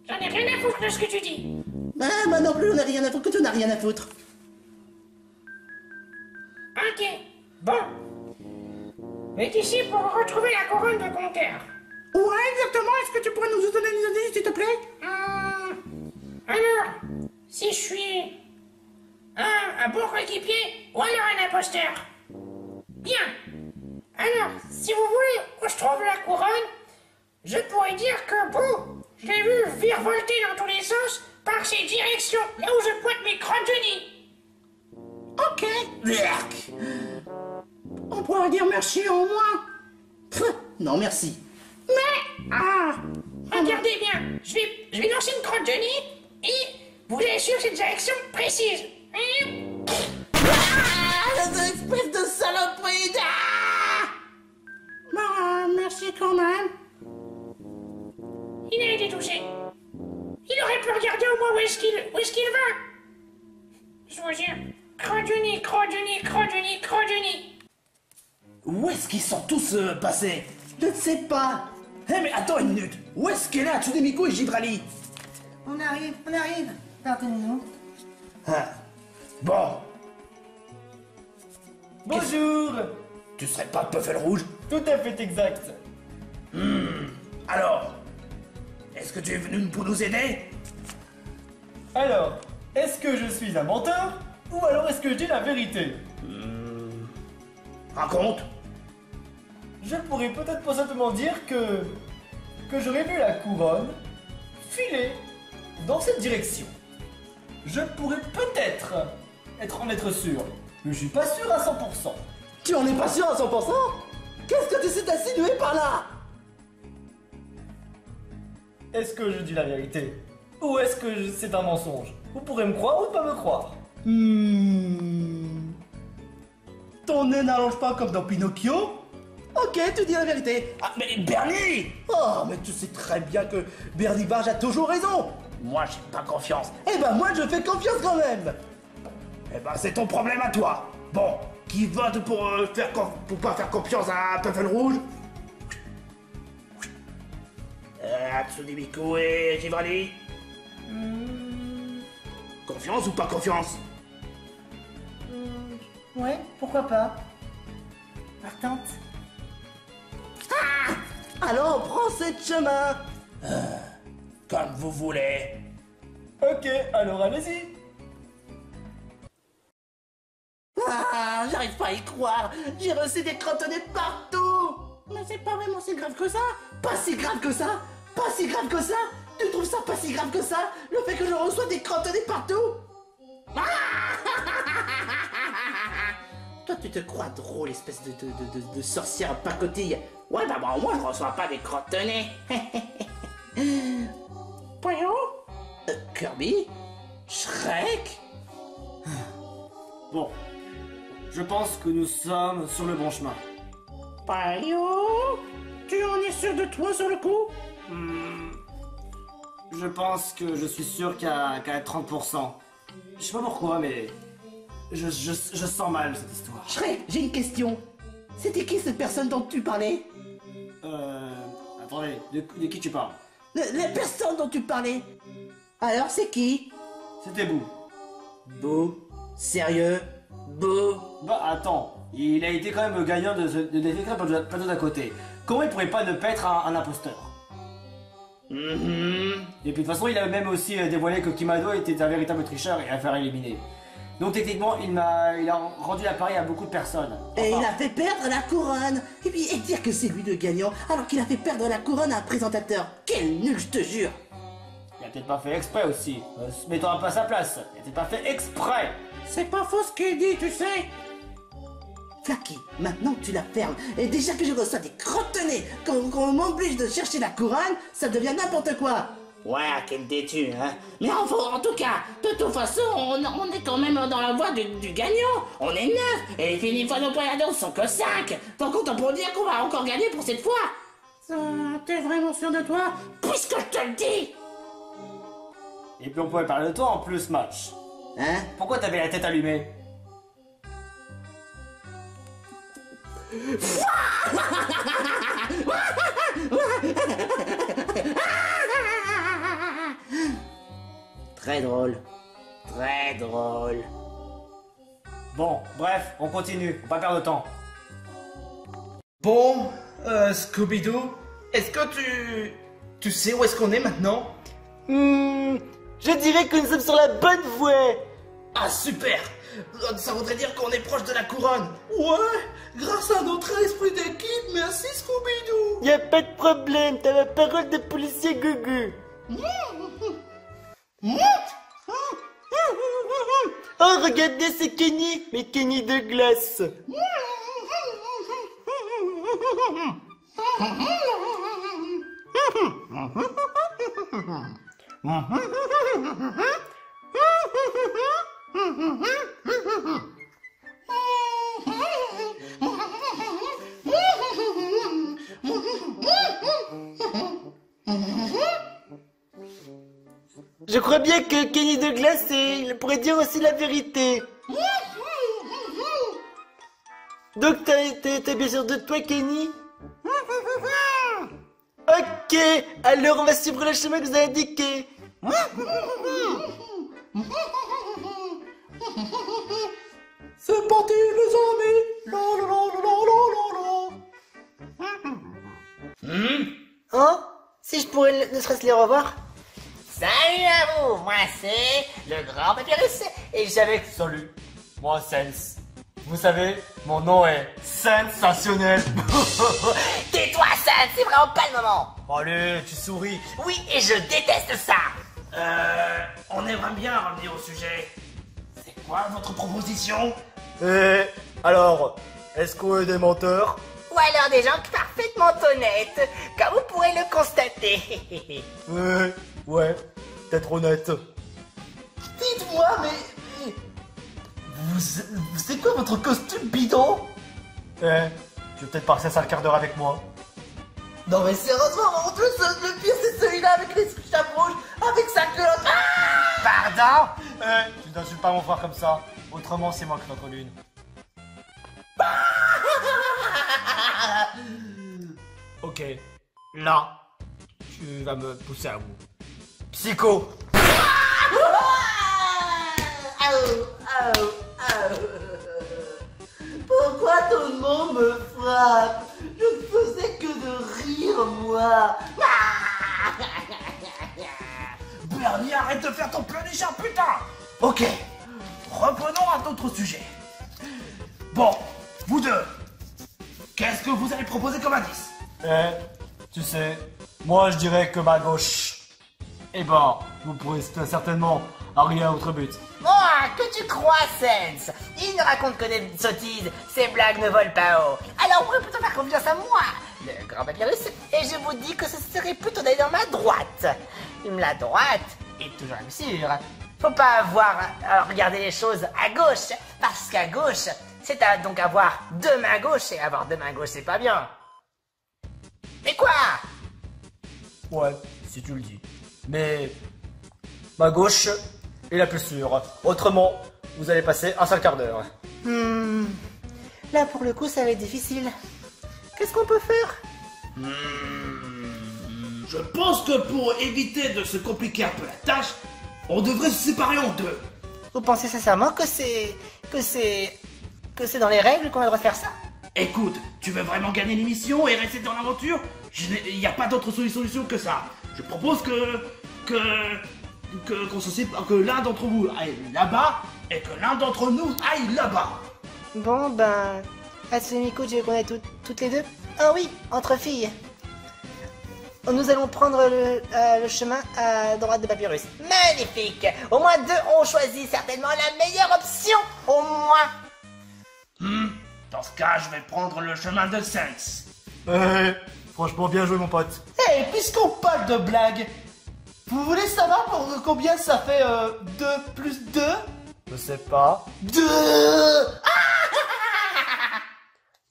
J'en ai rien à foutre de ce que tu dis. Ah, moi non plus, on n'a rien à foutre que tu n'as rien à foutre. Ok, bon. Mais ici pour retrouver la couronne de Conker. Ouais, exactement. Est-ce que tu pourrais nous donner une idée, s'il te plaît? Alors, si je suis un bon coéquipier ou alors un imposteur? Bien. Alors, si vous voulez où je trouve la couronne, je pourrais dire que bon, je l'ai vu virevolter dans tous les sens par ces directions, là où je pointe mes crottes de nez. Ok. On pourra dire merci au moins. Pff, non, merci. Mais, Regardez bien, je vais lancer une crotte de nez et vous allez suivre cette direction précise. Cette espèce de saloperie! merci quand même. Il a été touché. Il aurait pu regarder au moins où est-ce qu'il va. Je vous jure. Crotte de nez, crotte de nez, crotte de nez, crotte de nez. Où est-ce qu'ils sont tous passés? Je ne sais pas. Hé, mais attends une minute. Où est-ce qu'elle est, Tsunemiku et Givrali? On arrive. Pardonnez-nous. Ah. Bon. Bonjour. Tu serais pas Puffle Rouge? Tout à fait exact. Alors, est-ce que tu es venu pour nous aider? Alors, est-ce que je suis un menteur ou alors est-ce que je dis la vérité? Raconte. Je pourrais peut-être pas simplement dire que j'aurais vu la couronne filer dans cette direction. Je pourrais peut-être en être sûr, mais je suis pas sûr à 100%. Tu en es pas sûr à 100%? Qu'est-ce que tu sais t'insinuer par là? Est-ce que je dis la vérité? Ou est-ce que c'est un mensonge? Vous pourrez me croire ou pas me croire. Ton nez n'allonge pas comme dans Pinocchio? Ok, tu dis la vérité. Ah, mais Bernie! Oh, mais tu sais très bien que Bernie Barge a toujours raison. Moi, j'ai pas confiance. Eh ben, moi, je fais confiance quand même. Eh ben, c'est ton problème à toi. Bon, qui vote pour pas faire confiance à Puffle Rouge? Tsunemiku et Givrali? Confiance ou pas confiance? Ouais, pourquoi pas. Partante. Alors, prends cette chemin. Comme vous voulez. Ok, alors allez-y. Ah, j'arrive pas à y croire. J'ai reçu des crotonnés partout. Mais c'est pas vraiment si grave que ça. Pas si grave que ça. Pas si grave que ça. Tu trouves ça pas si grave que ça? Le fait que je reçois des crotonnés partout? Toi, tu te crois drôle, espèce de sorcière pacotille. Ouais, bah moi, je reçois pas des crotonnés. Poyo? Kirby? Shrek? Bon, je pense que nous sommes sur le bon chemin. Poyo? Tu en es sûr de toi sur le coup? Je pense que je suis sûr qu'à 30%. Je sais pas pourquoi, mais je sens mal cette histoire. Shrek, j'ai une question. C'était qui cette personne dont tu parlais? Attendez, de qui tu parles? La personne dont tu parlais. Alors, c'est qui? C'était Boo. Boo? Sérieux? Boo? Bah attends, il a été quand même gagnant de détecter un plateau d'à côté. Comment il pourrait pas ne pas être un imposteur? Et puis de toute façon, il a même aussi dévoilé que Kimado était un véritable tricheur et à faire éliminer. Donc techniquement, il a rendu l'appareil à beaucoup de personnes. Et il a fait perdre la couronne. Et puis, et dire que c'est lui le gagnant, alors qu'il a fait perdre la couronne à un présentateur. Quel nul, je te jure. Il a peut-être pas fait exprès aussi. Mettons un peu à sa place. Il a peut-être pas fait exprès. C'est pas faux ce qu'il dit, tu sais. Flaky, maintenant que tu la fermes, et déjà que je reçois des crottonnés quand on m'oblige de chercher la couronne, ça devient n'importe quoi. Ouais, quel déçu, hein. Mais en tout cas, de toute façon, on est quand même dans la voie du gagnant. On est 9, et les Finifanopoyados sont que 5. Donc autant pour dire qu'on va encore gagner pour cette fois. T'es vraiment sûr de toi? Puisque je te le dis. Et puis on pouvait parler de toi en plus, Match. Hein? Pourquoi t'avais la tête allumée? Très drôle. Très drôle. Bon, bref, on continue, on va pas perdre de temps. Bon, Scooby-Doo, est-ce que tu sais où est-ce qu'on est maintenant? Je dirais que nous sommes sur la bonne voie. Ah super! Ça voudrait dire qu'on est proche de la couronne. Ouais, grâce à notre esprit d'équipe, merci Scooby-Doo. Y a pas de problème, t'as la parole de policier Gugu. Oh, regardez, c'est Kenny, mais Kenny de glace. Je crois bien que Kenny de glace, il pourrait dire aussi la vérité. Donc t'es bien sûr de toi, Kenny? Ok, alors on va suivre le chemin que vous avez indiqué. C'est parti les amis. Oh, si je pourrais ne serait-ce les revoir. Salut à vous, moi c'est le grand papyrus et j'avais... Salut, moi Sens. Vous savez, mon nom est sensationnel. Tais-toi, ça, c'est vraiment pas le moment. Allez, tu souris. Oui, et je déteste ça. On aimerait bien revenir au sujet. C'est quoi votre proposition? Alors, est-ce qu'on est des menteurs? Ou alors des gens parfaitement honnêtes, comme vous pourrez le constater. Ouais, peut-être honnête. Dites-moi, mais c'est quoi votre costume bidon? Tu veux peut-être passer ça le quart d'heure avec moi? Non mais sérieusement, en plus, le pire c'est celui-là avec les chapeaux rouges, avec sa culotte. Pardon? Tu n'insultes pas mon frère comme ça. Autrement, c'est moi qui t'en colle une. Ok, là, tu vas me pousser à bout. Psycho! Pourquoi tout le monde me frappe? Je ne faisais que de rire, moi. Bernie, arrête de faire ton pleurnichard, putain! Ok, revenons à notre sujet. Bon, vous deux, qu'est-ce que vous allez proposer comme indice? Tu sais, moi je dirais que ma gauche. Eh ben, vous pourrez certainement arriver à votre but. Oh, que tu crois, Sens? Il ne raconte que des sottises, ses blagues ne volent pas haut. Alors vous pouvez plutôt faire confiance à moi, le grand papyrus, et je vous dis que ce serait plutôt d'aller dans ma droite. La droite est toujours la sûre. Faut pas regarder les choses à gauche, parce qu'à gauche, c'est donc avoir deux mains gauches, et avoir deux mains gauches, c'est pas bien. Mais quoi? Ouais, si tu le dis. Mais ma gauche est la plus sûre. Autrement, vous allez passer un sale quart d'heure. Là, pour le coup, ça va être difficile. Qu'est-ce qu'on peut faire? Je pense que pour éviter de se compliquer un peu la tâche, on devrait se séparer en deux. Vous pensez sincèrement que c'est dans les règles qu'on a le droit de faire ça? Écoute, tu veux vraiment gagner l'émission et rester dans l'aventure? Il n'y a pas d'autre solution que ça. Je propose que l'un d'entre vous aille là-bas et que l'un d'entre nous aille là-bas. Bon, ben... Hatsune-miku, tu veux qu'on aille toutes les deux? Ah oui, entre filles. Nous allons prendre le chemin à droite de Papyrus. Magnifique. Au moins deux ont choisi certainement la meilleure option. Au moins. Dans ce cas, je vais prendre le chemin de Sense. Franchement, bien joué, mon pote. Hey, puisqu'on parle de blagues, vous voulez savoir pour combien ça fait 2 plus 2? Je sais pas. 2!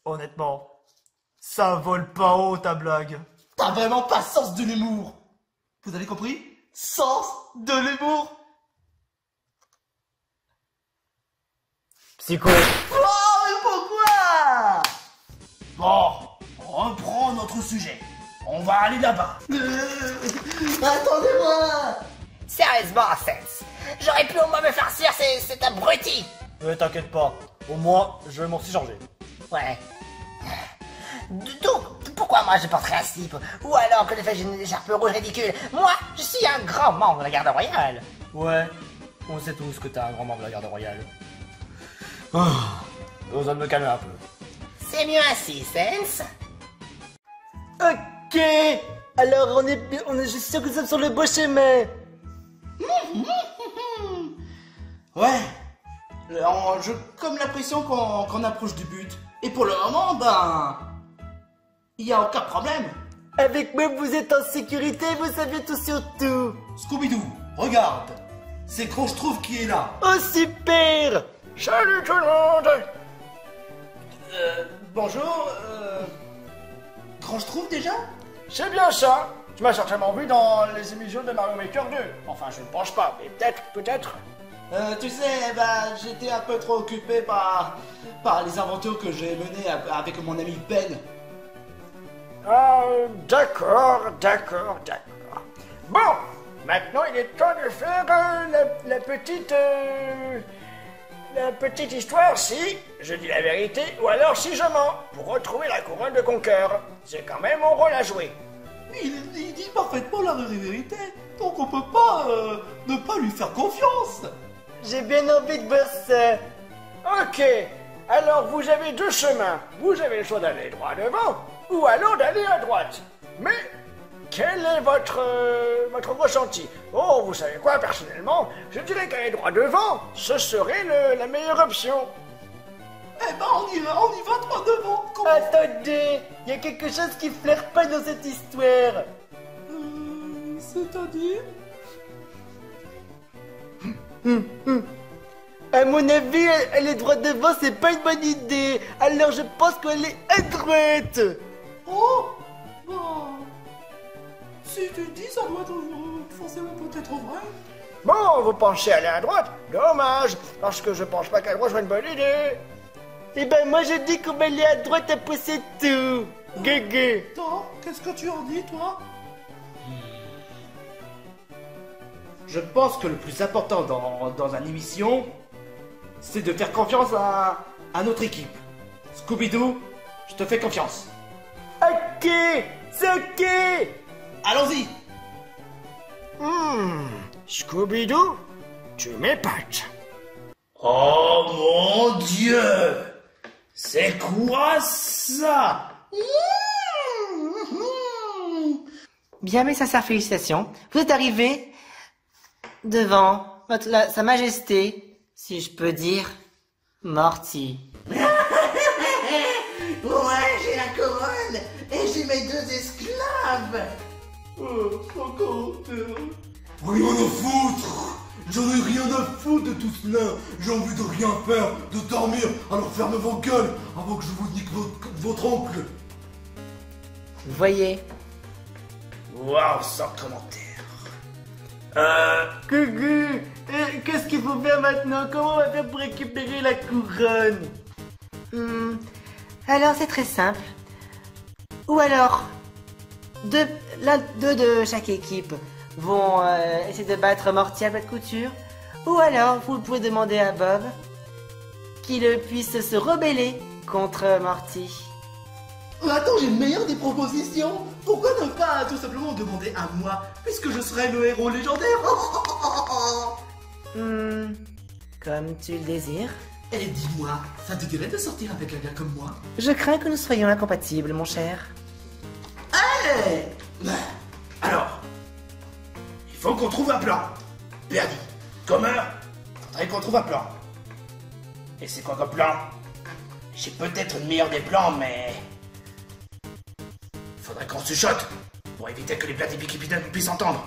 Honnêtement, ça vole pas haut ta blague. T'as vraiment pas sens de l'humour. Vous avez compris? Sens de l'humour. Psycho. Oh, mais pourquoi? Bon, reprends notre sujet. On va aller là-bas. Attendez-moi. Sérieusement, Sense. J'aurais pu au moins me farcir cet abruti. T'inquiète pas, au moins je vais m'en suis chargé. Ouais. Donc, pourquoi moi je porterais un slip? Ou alors que je fais une écharpe rouge ridicule? Moi, je suis un grand membre de la garde royale. Ouais, on sait tous que t'es un grand membre de la garde royale. J'ai besoin de me calmer un peu. C'est mieux ainsi, Sense. Ok. Alors, je suis sûr que nous sommes sur le beau chemin. Ouais. J'ai comme l'impression qu'on approche du but. Et pour le moment, ben... il n'y a aucun problème. Avec moi, vous êtes en sécurité, vous savez tout sur tout. Scooby-Doo, regarde. C'est Croche Trouve qui est là. Oh, super. Salut tout le monde! Bonjour, Croche Trouve déjà? C'est bien ça! Tu m'as certainement vu dans les émissions de Mario Maker 2. Enfin, je ne pense pas, mais peut-être. Tu sais, bah, j'étais un peu trop occupé par les aventures que j'ai menées avec mon ami Ben. Ah, d'accord. Bon, maintenant il est temps de faire la petite histoire si je dis la vérité ou alors si je mens pour retrouver la couronne de Conquer. C'est quand même mon rôle à jouer. Il dit parfaitement la vérité, donc on peut pas ne pas lui faire confiance. J'ai bien envie de voir ça. Ok, alors vous avez deux chemins. Vous avez le choix d'aller droit devant ou alors d'aller à droite. Mais quel est votre ressenti? Oh, vous savez quoi, personnellement, je dirais qu'aller droit devant, ce serait la meilleure option. Eh ben on y va droit devant. Attendez, il y a quelque chose qui flaire pas dans cette histoire. C'est-à-dire? À mon avis, aller droit devant, c'est pas une bonne idée. Alors je pense qu'elle est à droite. Oh, bon. Si tu dis, ça doit être forcément peut-être vrai. Bon, vous pensez aller à droite? Dommage, parce que je pense pas qu'à droite soit une bonne idée. Eh ben moi je dis qu'on va aller à droite après c'est tout. Guégué. Attends, qu'est-ce que tu en dis, toi? Je pense que le plus important dans une émission, c'est de faire confiance à notre équipe. Scooby-Doo, je te fais confiance. Ok, c'est ok. Allons-y. Scooby-Doo, tu m'épates. Oh mon Dieu! C'est quoi ça? Bien, mes sincères félicitations. Vous êtes arrivé devant Sa Majesté, si je peux dire, Morty. Ouais, j'ai la couronne et j'ai mes 2 esclaves. Rien à foutre! J'en ai rien à foutre de tout cela! J'ai envie de rien faire, de dormir, alors fermez vos gueules avant que je vous nique votre oncle! Vous voyez, Waouh, sans commentaire! Gugu, qu'est-ce qu'il faut faire maintenant? Comment on va faire pour récupérer la couronne? Alors c'est très simple. Ou alors, deux de chaque équipe vont essayer de battre Morty à plat de couture. Ou alors, vous pouvez demander à Bob qu'il puisse se rebeller contre Morty. Attends, j'ai une meilleure des propositions. Pourquoi ne pas tout simplement demander à moi, puisque je serai le héros légendaire? Comme tu le désires. Et dis-moi, ça te dirait de sortir avec un gars comme moi? Je crains que nous soyons incompatibles, mon cher. Allez! Alors, il faut qu'on trouve un plan. Perdu. Commun, faudrait qu'on trouve un plan. Et c'est quoi comme plan? J'ai peut-être une meilleure des plans, mais... faudrait qu'on se chuchote pour éviter que les plats d'équipides puissent entendre.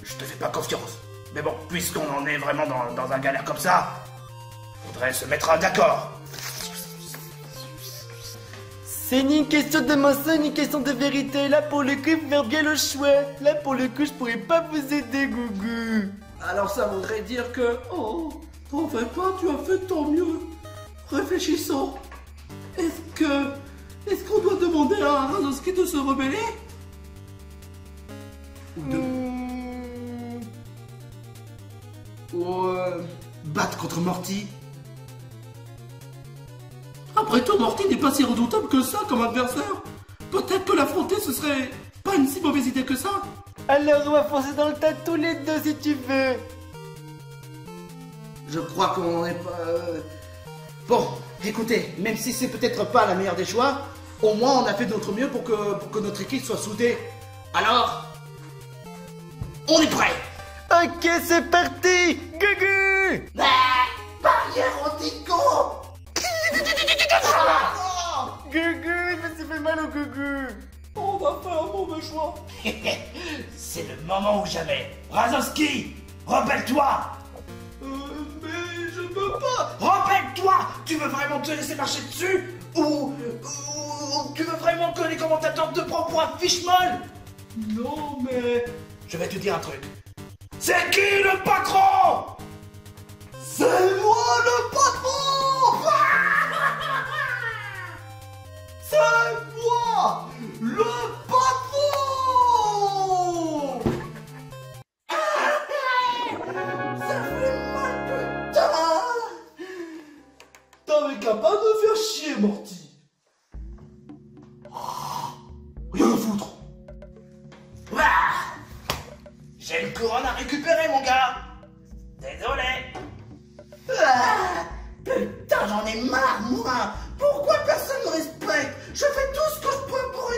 Je te fais pas confiance. Mais bon, puisqu'on en est vraiment dans un galère comme ça, faudrait se mettre d'accord. C'est ni une question de mensonge, ni une question de vérité. Là, pour le coup, il faut faire bien le choix. Là, pour le coup, je pourrais pas vous aider, Gugu. Alors ça voudrait dire que... Oh, t'en fais pas, tu as fait de ton mieux. Réfléchissons. Est-ce qu'on doit demander à Radowski de se rebeller? Ou battre contre Morty? Après tout, Morty n'est pas si redoutable que ça comme adversaire. Peut-être que l'affronter, ce serait pas une si mauvaise idée que ça. Alors, on va foncer dans le tas tous les deux, si tu veux. Je crois qu'on n'est pas... Bon, écoutez, même si c'est peut-être pas la meilleure des choix, au moins on a fait de notre mieux pour que notre équipe soit soudée. Alors, on est prêt. Ok, c'est parti, Gugu. Barrière anti-con. Gugu, il me s'est fait mal au Gugu. On va faire un mauvais choix. C'est le moment ou jamais. Radowski, rebelle-toi. Mais je peux pas. Rebelle-toi. Tu veux vraiment te laisser marcher dessus ou tu veux vraiment que les commentateurs te prennent pour un fiche molle? Non, mais... Je vais te dire un truc. C'est qui le patron? C'est moi le patron. C'est moi le patron. Ça fait mal, putain. T'avais qu'à pas me faire chier, Morty. Rien à foutre. J'ai une couronne à récupérer, mon gars. Désolé. Putain, j'en ai marre, moi. Pourquoi personne me respecte? Je fais tout ce que je peux pour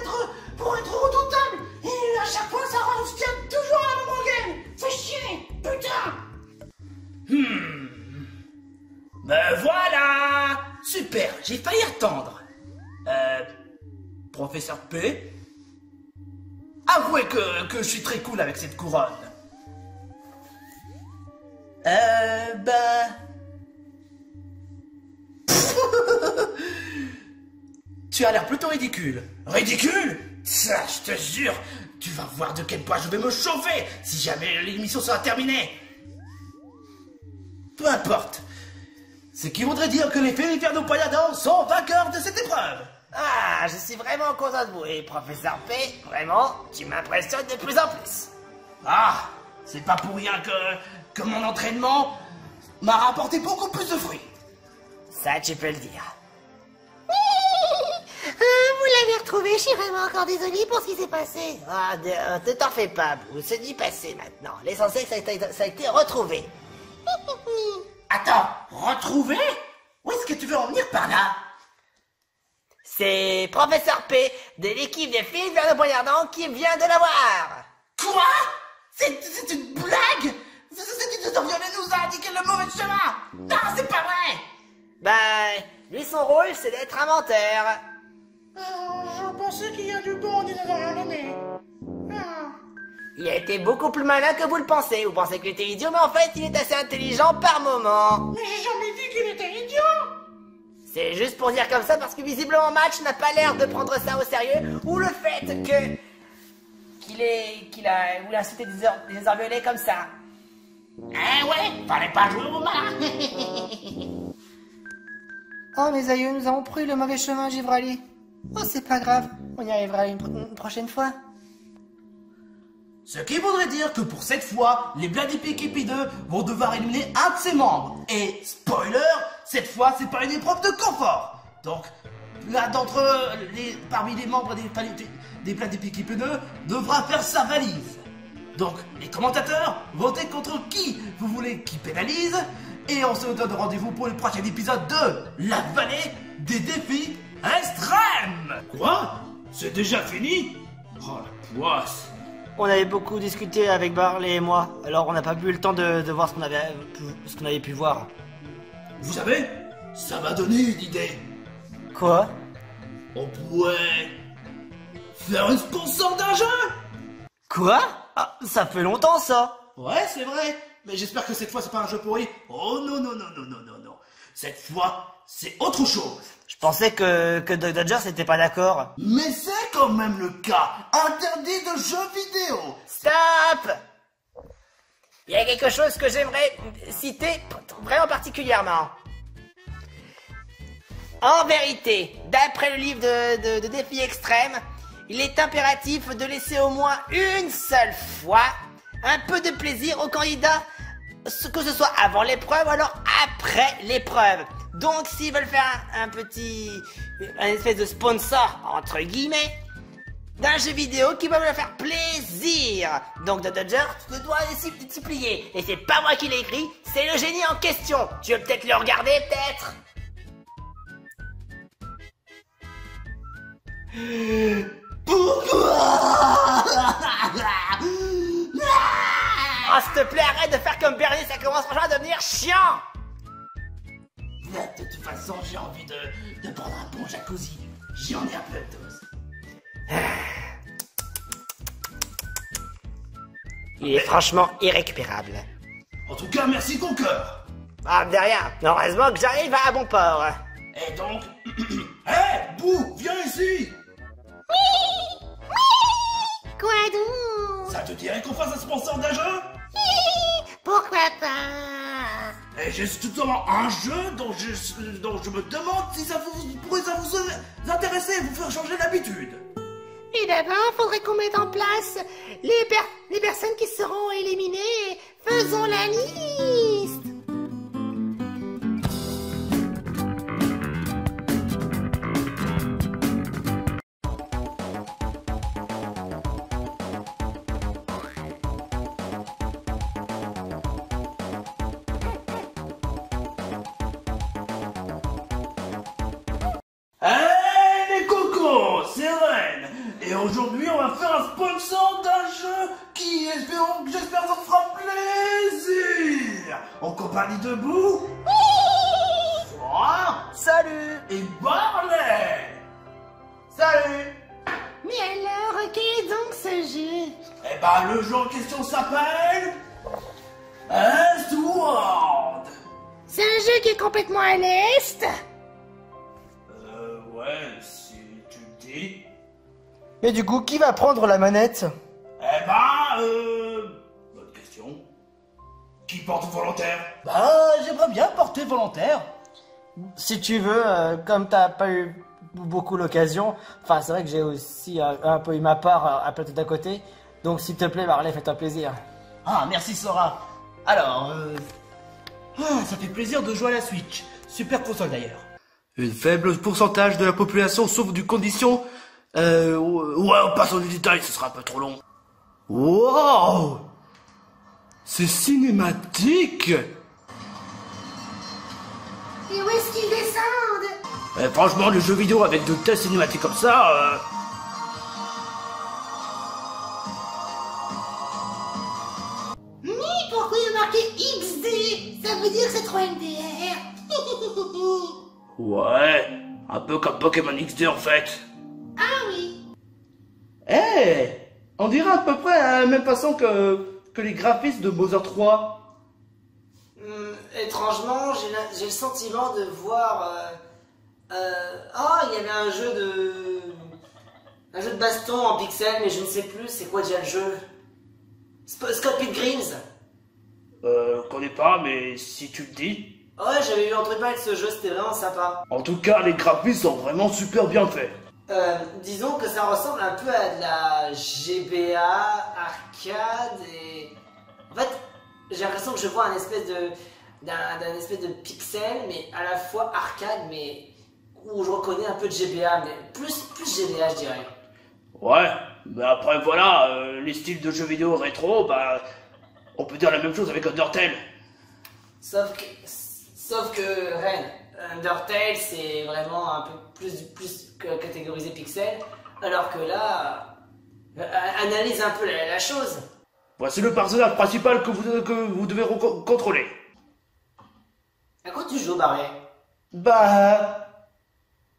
être redoutable. Et à chaque fois, ça revient toujours à la même game. Fais chier, putain. Me voilà. Super, j'ai failli attendre. Professeur P, avouez que je suis très cool avec cette couronne. Tu as l'air plutôt ridicule. Ridicule? Ça, je te jure, tu vas voir de quel point je vais me chauffer si jamais l'émission sera terminée. Peu importe. Ce qui voudrait dire que les Filiferno Pailladors sont vainqueurs de cette épreuve. Ah, je suis vraiment content de vous. Et professeur P, vraiment, tu m'impressionnes de plus en plus. Ah, c'est pas pour rien que mon entraînement m'a rapporté beaucoup plus de fruits. Ça, tu peux le dire. Vous l'avez retrouvé, je suis vraiment encore désolé pour ce qui s'est passé. Ah, ne t'en fais pas, Boo, c'est du passé maintenant. L'essentiel, ça a été retrouvé. Attends, retrouver? Où est-ce que tu veux en venir par là? C'est professeur P de l'équipe des filles vers le poignardant qui vient de l'avoir. Quoi? C'est une blague? Cette violet nous a indiqué le mauvais chemin. Non, c'est pas vrai. Ben, lui, son rôle, c'est d'être un menteur. Je pensais qu'il y a du bon en disant rien nommé. Il a été beaucoup plus malin que vous le pensez. Vous pensez qu'il était idiot, mais en fait, il est assez intelligent par moment. Mais j'ai jamais dit qu'il était idiot. C'est juste pour dire comme ça parce que visiblement Match n'a pas l'air de prendre ça au sérieux, ou le fait que qu'il a voulu insulter des orbiolets comme ça. Eh ouais, fallait pas jouer au malin. Oh mes aïeux, nous avons pris le mauvais chemin, Givrali. Oh, c'est pas grave, on y arrivera une prochaine fois. Ce qui voudrait dire que pour cette fois, les Bloody Peaky 2 vont devoir éliminer un de ses membres. Et, spoiler, cette fois, c'est pas une épreuve de confort. Donc, l'un parmi les membres des Bloody Peaky 2 devra faire sa valise. Donc, les commentateurs, votez contre qui vous voulez qui pénalise. Et on se donne rendez-vous pour le prochain épisode de La Vallée des défis extrêmes. Quoi? C'est déjà fini? Oh la poisse. On avait beaucoup discuté avec Barley et moi, alors on n'a pas eu le temps de voir ce qu'on avait pu voir. Vous savez, ça m'a donné une idée. Quoi? On pourrait faire une sponsor d'un jeu. Quoi? Ah, ça fait longtemps ça. Ouais, c'est vrai. Mais j'espère que cette fois c'est pas un jeu pourri. Oh non, non, non, non, non, non, non. Cette fois, c'est autre chose. Je pensais que Dodger n'était pas d'accord. Mais c'est quand même le cas. Interdit de jeux vidéo. Stop! Il y a quelque chose que j'aimerais citer vraiment particulièrement. En vérité, d'après le livre de défis extrêmes, il est impératif de laisser au moins une seule fois un peu de plaisir aux candidats, que ce soit avant l'épreuve ou alors après l'épreuve. Donc s'ils veulent faire un espèce de sponsor, entre guillemets, d'un jeu vidéo qui va leur faire plaisir. Donc Dodger, tu dois t'y plier. Et c'est pas moi qui l'ai écrit, c'est le génie en question. Tu veux peut-être le regarder, peut-être? Pourquoi? Oh, s'il te plaît, arrête de faire comme Bernie, ça commence franchement à devenir chiant. De toute façon, j'ai envie de prendre un bon jacuzzi. J'y en ai un peu de dose. Il est franchement irrécupérable. En tout cas, merci ton cœur. Ah, de rien. Heureusement que j'arrive à bon port. Et donc... Hé, Bou, viens ici. Quoi donc? Ça te dirait qu'on fasse un sponsor d'un jeu? Pourquoi pas? Et j'ai justement un jeu dont je me demande si ça pourrait vous intéresser, vous faire changer d'habitude. Et d'abord, faudrait qu'on mette en place les personnes qui seront éliminées. Faisons la liste. Hey les cocos, c'est Ren. Et aujourd'hui on va faire un sponsor d'un jeu qui, j'espère, vous fera plaisir. En compagnie de Bou, Flora, Salut. et Barley. Salut. Mais alors, quel est donc ce jeu? Eh ben le jeu en question s'appelle Westworld. C'est un jeu qui est complètement à l'est. Ouais, si tu le dis. Mais du coup, qui va prendre la manette? Eh ben, bonne question. Qui porte volontaire? Bah, j'aimerais bien porter volontaire. Si tu veux, comme t'as pas eu beaucoup l'occasion, enfin c'est vrai que j'ai aussi un peu eu ma part à plateau d'à côté, donc s'il te plaît Barley, fais-toi plaisir. Ah, merci Sora. Alors, ça fait plaisir de jouer à la Switch. Super console d'ailleurs. Une faible pourcentage de la population souffre d'une condition... ouais, on passe au détail, ce sera un peu trop long. Wow! C'est cinématique! Et où est-ce qu'ils descendent? Franchement, les jeux vidéo avec de telles cinématiques comme ça... Mais pourquoi il y a marqué XD? Ça veut dire que c'est trop MDR. Ouais, un peu comme Pokémon XD en fait. Ah oui. On dirait à peu près à la même façon que les graphismes de Bowser 3. Étrangement, j'ai le sentiment de voir... il y avait un jeu Un jeu de baston en pixels, mais je ne sais plus c'est quoi déjà le jeu. Scott Pilgrims. Connais pas, mais si tu le dis. Ouais, j'avais eu entendu parler de ce jeu, c'était vraiment sympa. En tout cas, les graphismes sont vraiment super bien faits. Disons que ça ressemble un peu à de la GBA, arcade et... En fait, j'ai l'impression que je vois un espèce de pixel, mais à la fois arcade, mais où je reconnais un peu de GBA, mais plus GBA, je dirais. Ouais, mais après voilà, les styles de jeux vidéo rétro, bah, on peut dire la même chose avec Undertale. Sauf que Ren, Undertale c'est vraiment un peu plus catégorisé pixel, alors que là, analyse un peu la chose. Voici le personnage principal que vous devez contrôler. À quoi tu joues, Barret? Bah...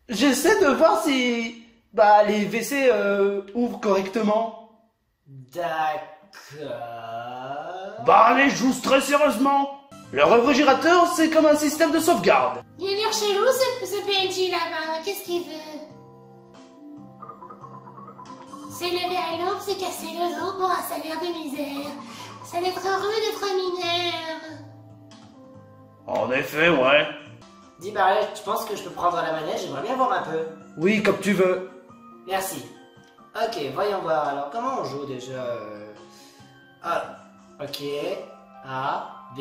J'essaie de voir si... Bah, les WC ouvrent correctement. D'accord... Bah allez, joue très sérieusement. Le réfrigérateur, c'est comme un système de sauvegarde. Il a l'air chelou ce PNJ là-bas, qu'est-ce qu'il veut? C'est levé à l'aube, c'est cassé le dos pour un salaire de misère. Ça doit être heureux d'être mineur. En effet, ouais. Dis Barret, tu penses que je peux prendre la manette? J'aimerais bien voir un peu. Oui, comme tu veux. Merci. Ok, voyons voir. Alors, comment on joue déjà Ah, ok. A, B,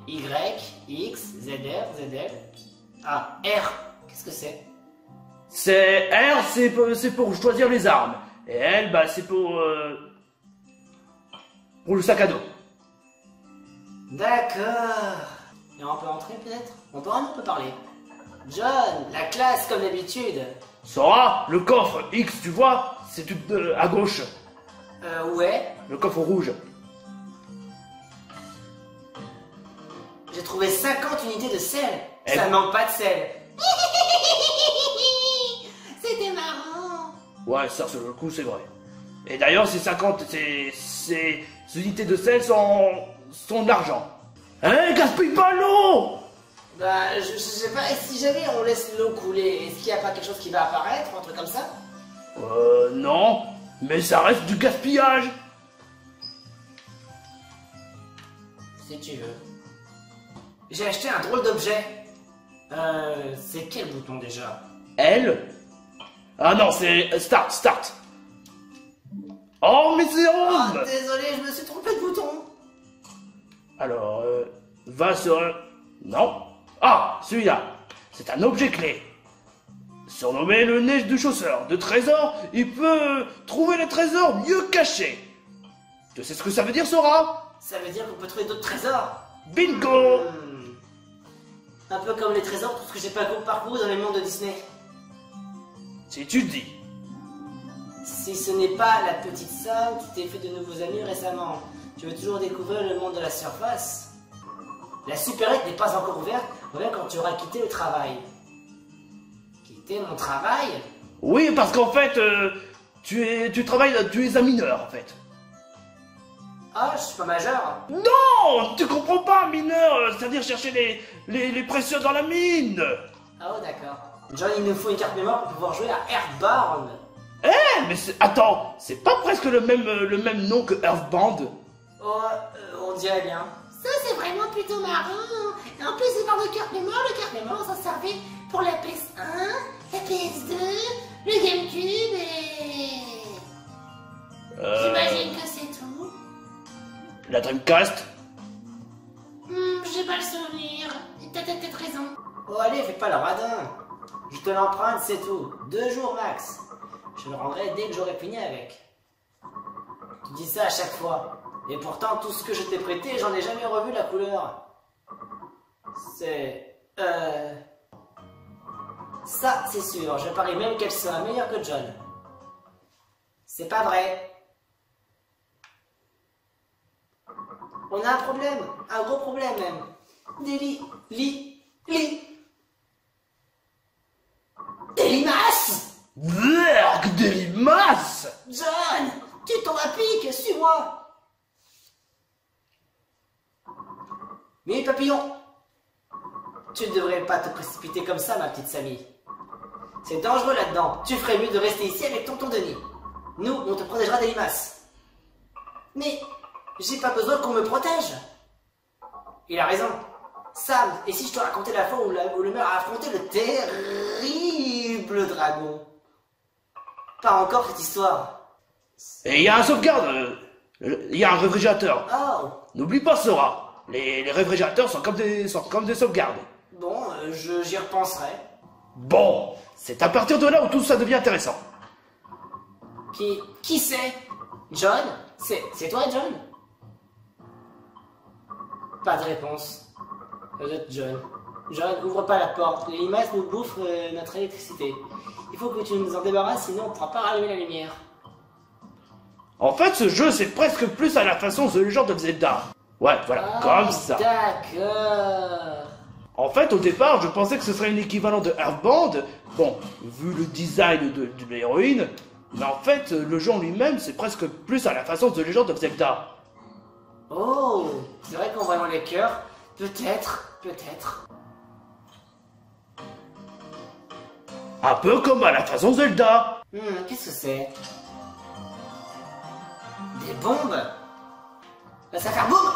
Y, X, ZR, ZL. Ah, R. Qu'est-ce que c'est? C'est R, c'est pour choisir les armes. Et L, bah c'est pour le sac à dos. D'accord. Et on peut entrer peut-être? On peut parler. John, la classe comme d'habitude. Sora, le coffre X, tu vois, c'est tout à gauche. Ouais. Le coffre rouge. J'ai trouvé 50 unités de sel. Eh Ça ben- manque pas de sel. C'était marrant. Ouais, ça, sur le coup, c'est vrai. Et d'ailleurs, ces 50, ces unités de sel sont de l'argent. Hein, gaspille pas l'eau! Bah, je sais pas, si jamais on laisse l'eau couler, est-ce qu'il n'y a pas quelque chose qui va apparaître, un truc comme ça? Non, mais ça reste du gaspillage. Si tu veux. J'ai acheté un drôle d'objet. C'est quel bouton déjà? L? Ah non, c'est start. Oh, mais c'est Oh, Home! désolé, je me suis trompé de bouton. Alors, va sur... Non. Ah, celui-là. C'est un objet clé. Surnommé le neige du chausseur de trésor, il peut trouver les trésors mieux cachés. Tu sais ce que ça veut dire, Sora? Ça veut dire qu'on peut trouver d'autres trésors. Bingo! Un peu comme les trésors, tout ce que j'ai pas parcouru dans les mondes de Disney. Si tu le dis. Si ce n'est pas la petite Sam, tu t'es fait de nouveaux amis récemment. Tu veux toujours découvrir le monde de la surface. La supérette n'est pas encore ouverte, même quand tu auras quitté le travail. Quitter mon travail? Oui, parce qu'en fait, tu es un mineur, en fait. Ah, je suis pas majeur. Non, tu comprends pas, mineur, c'est-à-dire chercher les précieux dans la mine. Ah oh, d'accord. John, il nous faut une carte mémoire pour pouvoir jouer à Earthbound. Mais attends, c'est pas presque le même nom que Earthbound? Oh, on dirait bien. Ça, c'est vraiment plutôt marrant. Et en plus, il parle de carte mémoire. Le carte mémoire, on s'en servait pour la PS1, la PS2, le GameCube et... J'imagine que c'est tout. La Dreamcast? J'ai pas le souvenir. T'as peut-être raison. Oh, allez, fais pas le radin. Je te l'emprunte, c'est tout. 2 jours max. Je le rendrai dès que j'aurai fini avec. Tu dis ça à chaque fois. Et pourtant, tout ce que je t'ai prêté, j'en ai jamais revu la couleur. C'est... Ça, c'est sûr. Je parie même qu'elle sera meilleure que John. C'est pas vrai. On a un problème. Un gros problème même. Des lits. Des limaces! Berg, des limaces! John! Tu t'en appliques, suis-moi! Mais papillon! Tu ne devrais pas te précipiter comme ça, ma petite Sammy. C'est dangereux là-dedans. Tu ferais mieux de rester ici avec tonton Denis. Nous, on te protégera des limaces. Mais j'ai pas besoin qu'on me protège. Il a raison. Sam, et si je te racontais la fois où le maire a affronté le terrible dragon? Pas encore cette histoire. Et il y a un sauvegarde. Il y a un réfrigérateur. Oh. N'oublie pas, Sora. Les réfrigérateurs sont comme des sauvegardes. Bon, j'y repenserai. Bon, c'est à partir de là où tout ça devient intéressant. Qui c'est? John? C'est toi, John? Pas de réponse. John. John, ouvre pas la porte. Les limaces nous bouffent notre électricité. Il faut que tu nous en débarrasses, sinon on ne pourra pas rallumer la lumière. En fait, ce jeu, c'est presque plus à la façon The Legend of Zelda. Ouais, voilà, comme ça. D'accord. En fait, au départ, je pensais que ce serait un équivalent de Earthbound. Bon, vu le design de l'héroïne. Mais en fait, le jeu en lui-même, c'est presque plus à la façon de The Legend of Zelda. Oh, c'est vrai qu'en voyant les cœurs, peut-être. Un peu comme à la façon Zelda. Qu'est-ce que c'est? Des bombes? Ça va faire boum!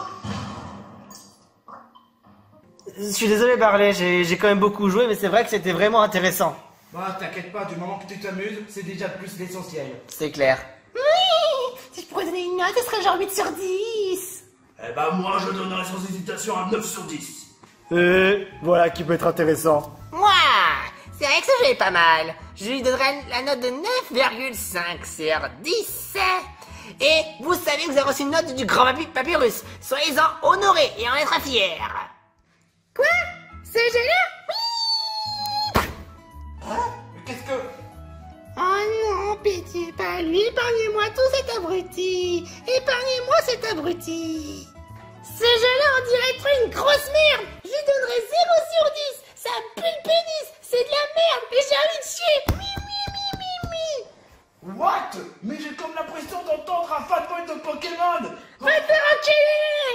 Je suis désolé Barley, j'ai quand même beaucoup joué, mais c'est vrai que c'était vraiment intéressant. Bah, t'inquiète pas, du moment que tu t'amuses, c'est déjà plus l'essentiel. C'est clair. Oui! Si je pourrais donner une note, ce serait genre 8 sur 10. Eh ben moi, je donnerais sans hésitation un 9 sur 10. Voilà qui peut être intéressant. Moi, c'est vrai que ça j'ai pas mal. Je lui donnerais la note de 9,5 sur 10. Et vous savez que vous avez reçu une note du grand papyrus. Soyez-en honorés et en être fiers. Quoi? Ce jeu-là? Oui! Mais qu'est-ce que... Oh non, pitié, pas lui. Épargnez-moi tout cet abruti. Épargnez-moi cet abruti. Ce jeu-là, on dirait être une grosse merde. Je lui donnerais 0 sur 10. Ça pue le pénis. C'est de la merde. Et j'ai envie de chier. What? Mais j'ai comme l'impression d'entendre un fanboy de Pokémon. Va te faire enculer.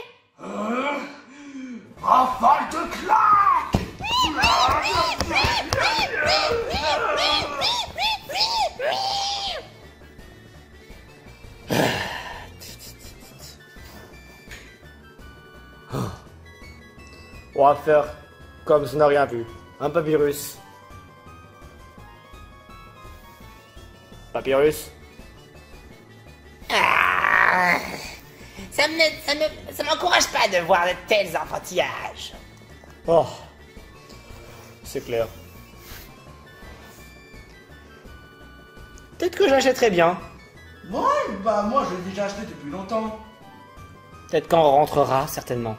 Rafale de claque. On va faire comme si on n'a rien vu. Un papyrus. Papyrus. Ah, ça m'encourage pas de voir de tels enfantillages. Oh. C'est clair. Peut-être que j'achèterais bien. Ouais, bah moi je l'ai déjà acheté depuis longtemps. Peut-être quand on rentrera, certainement.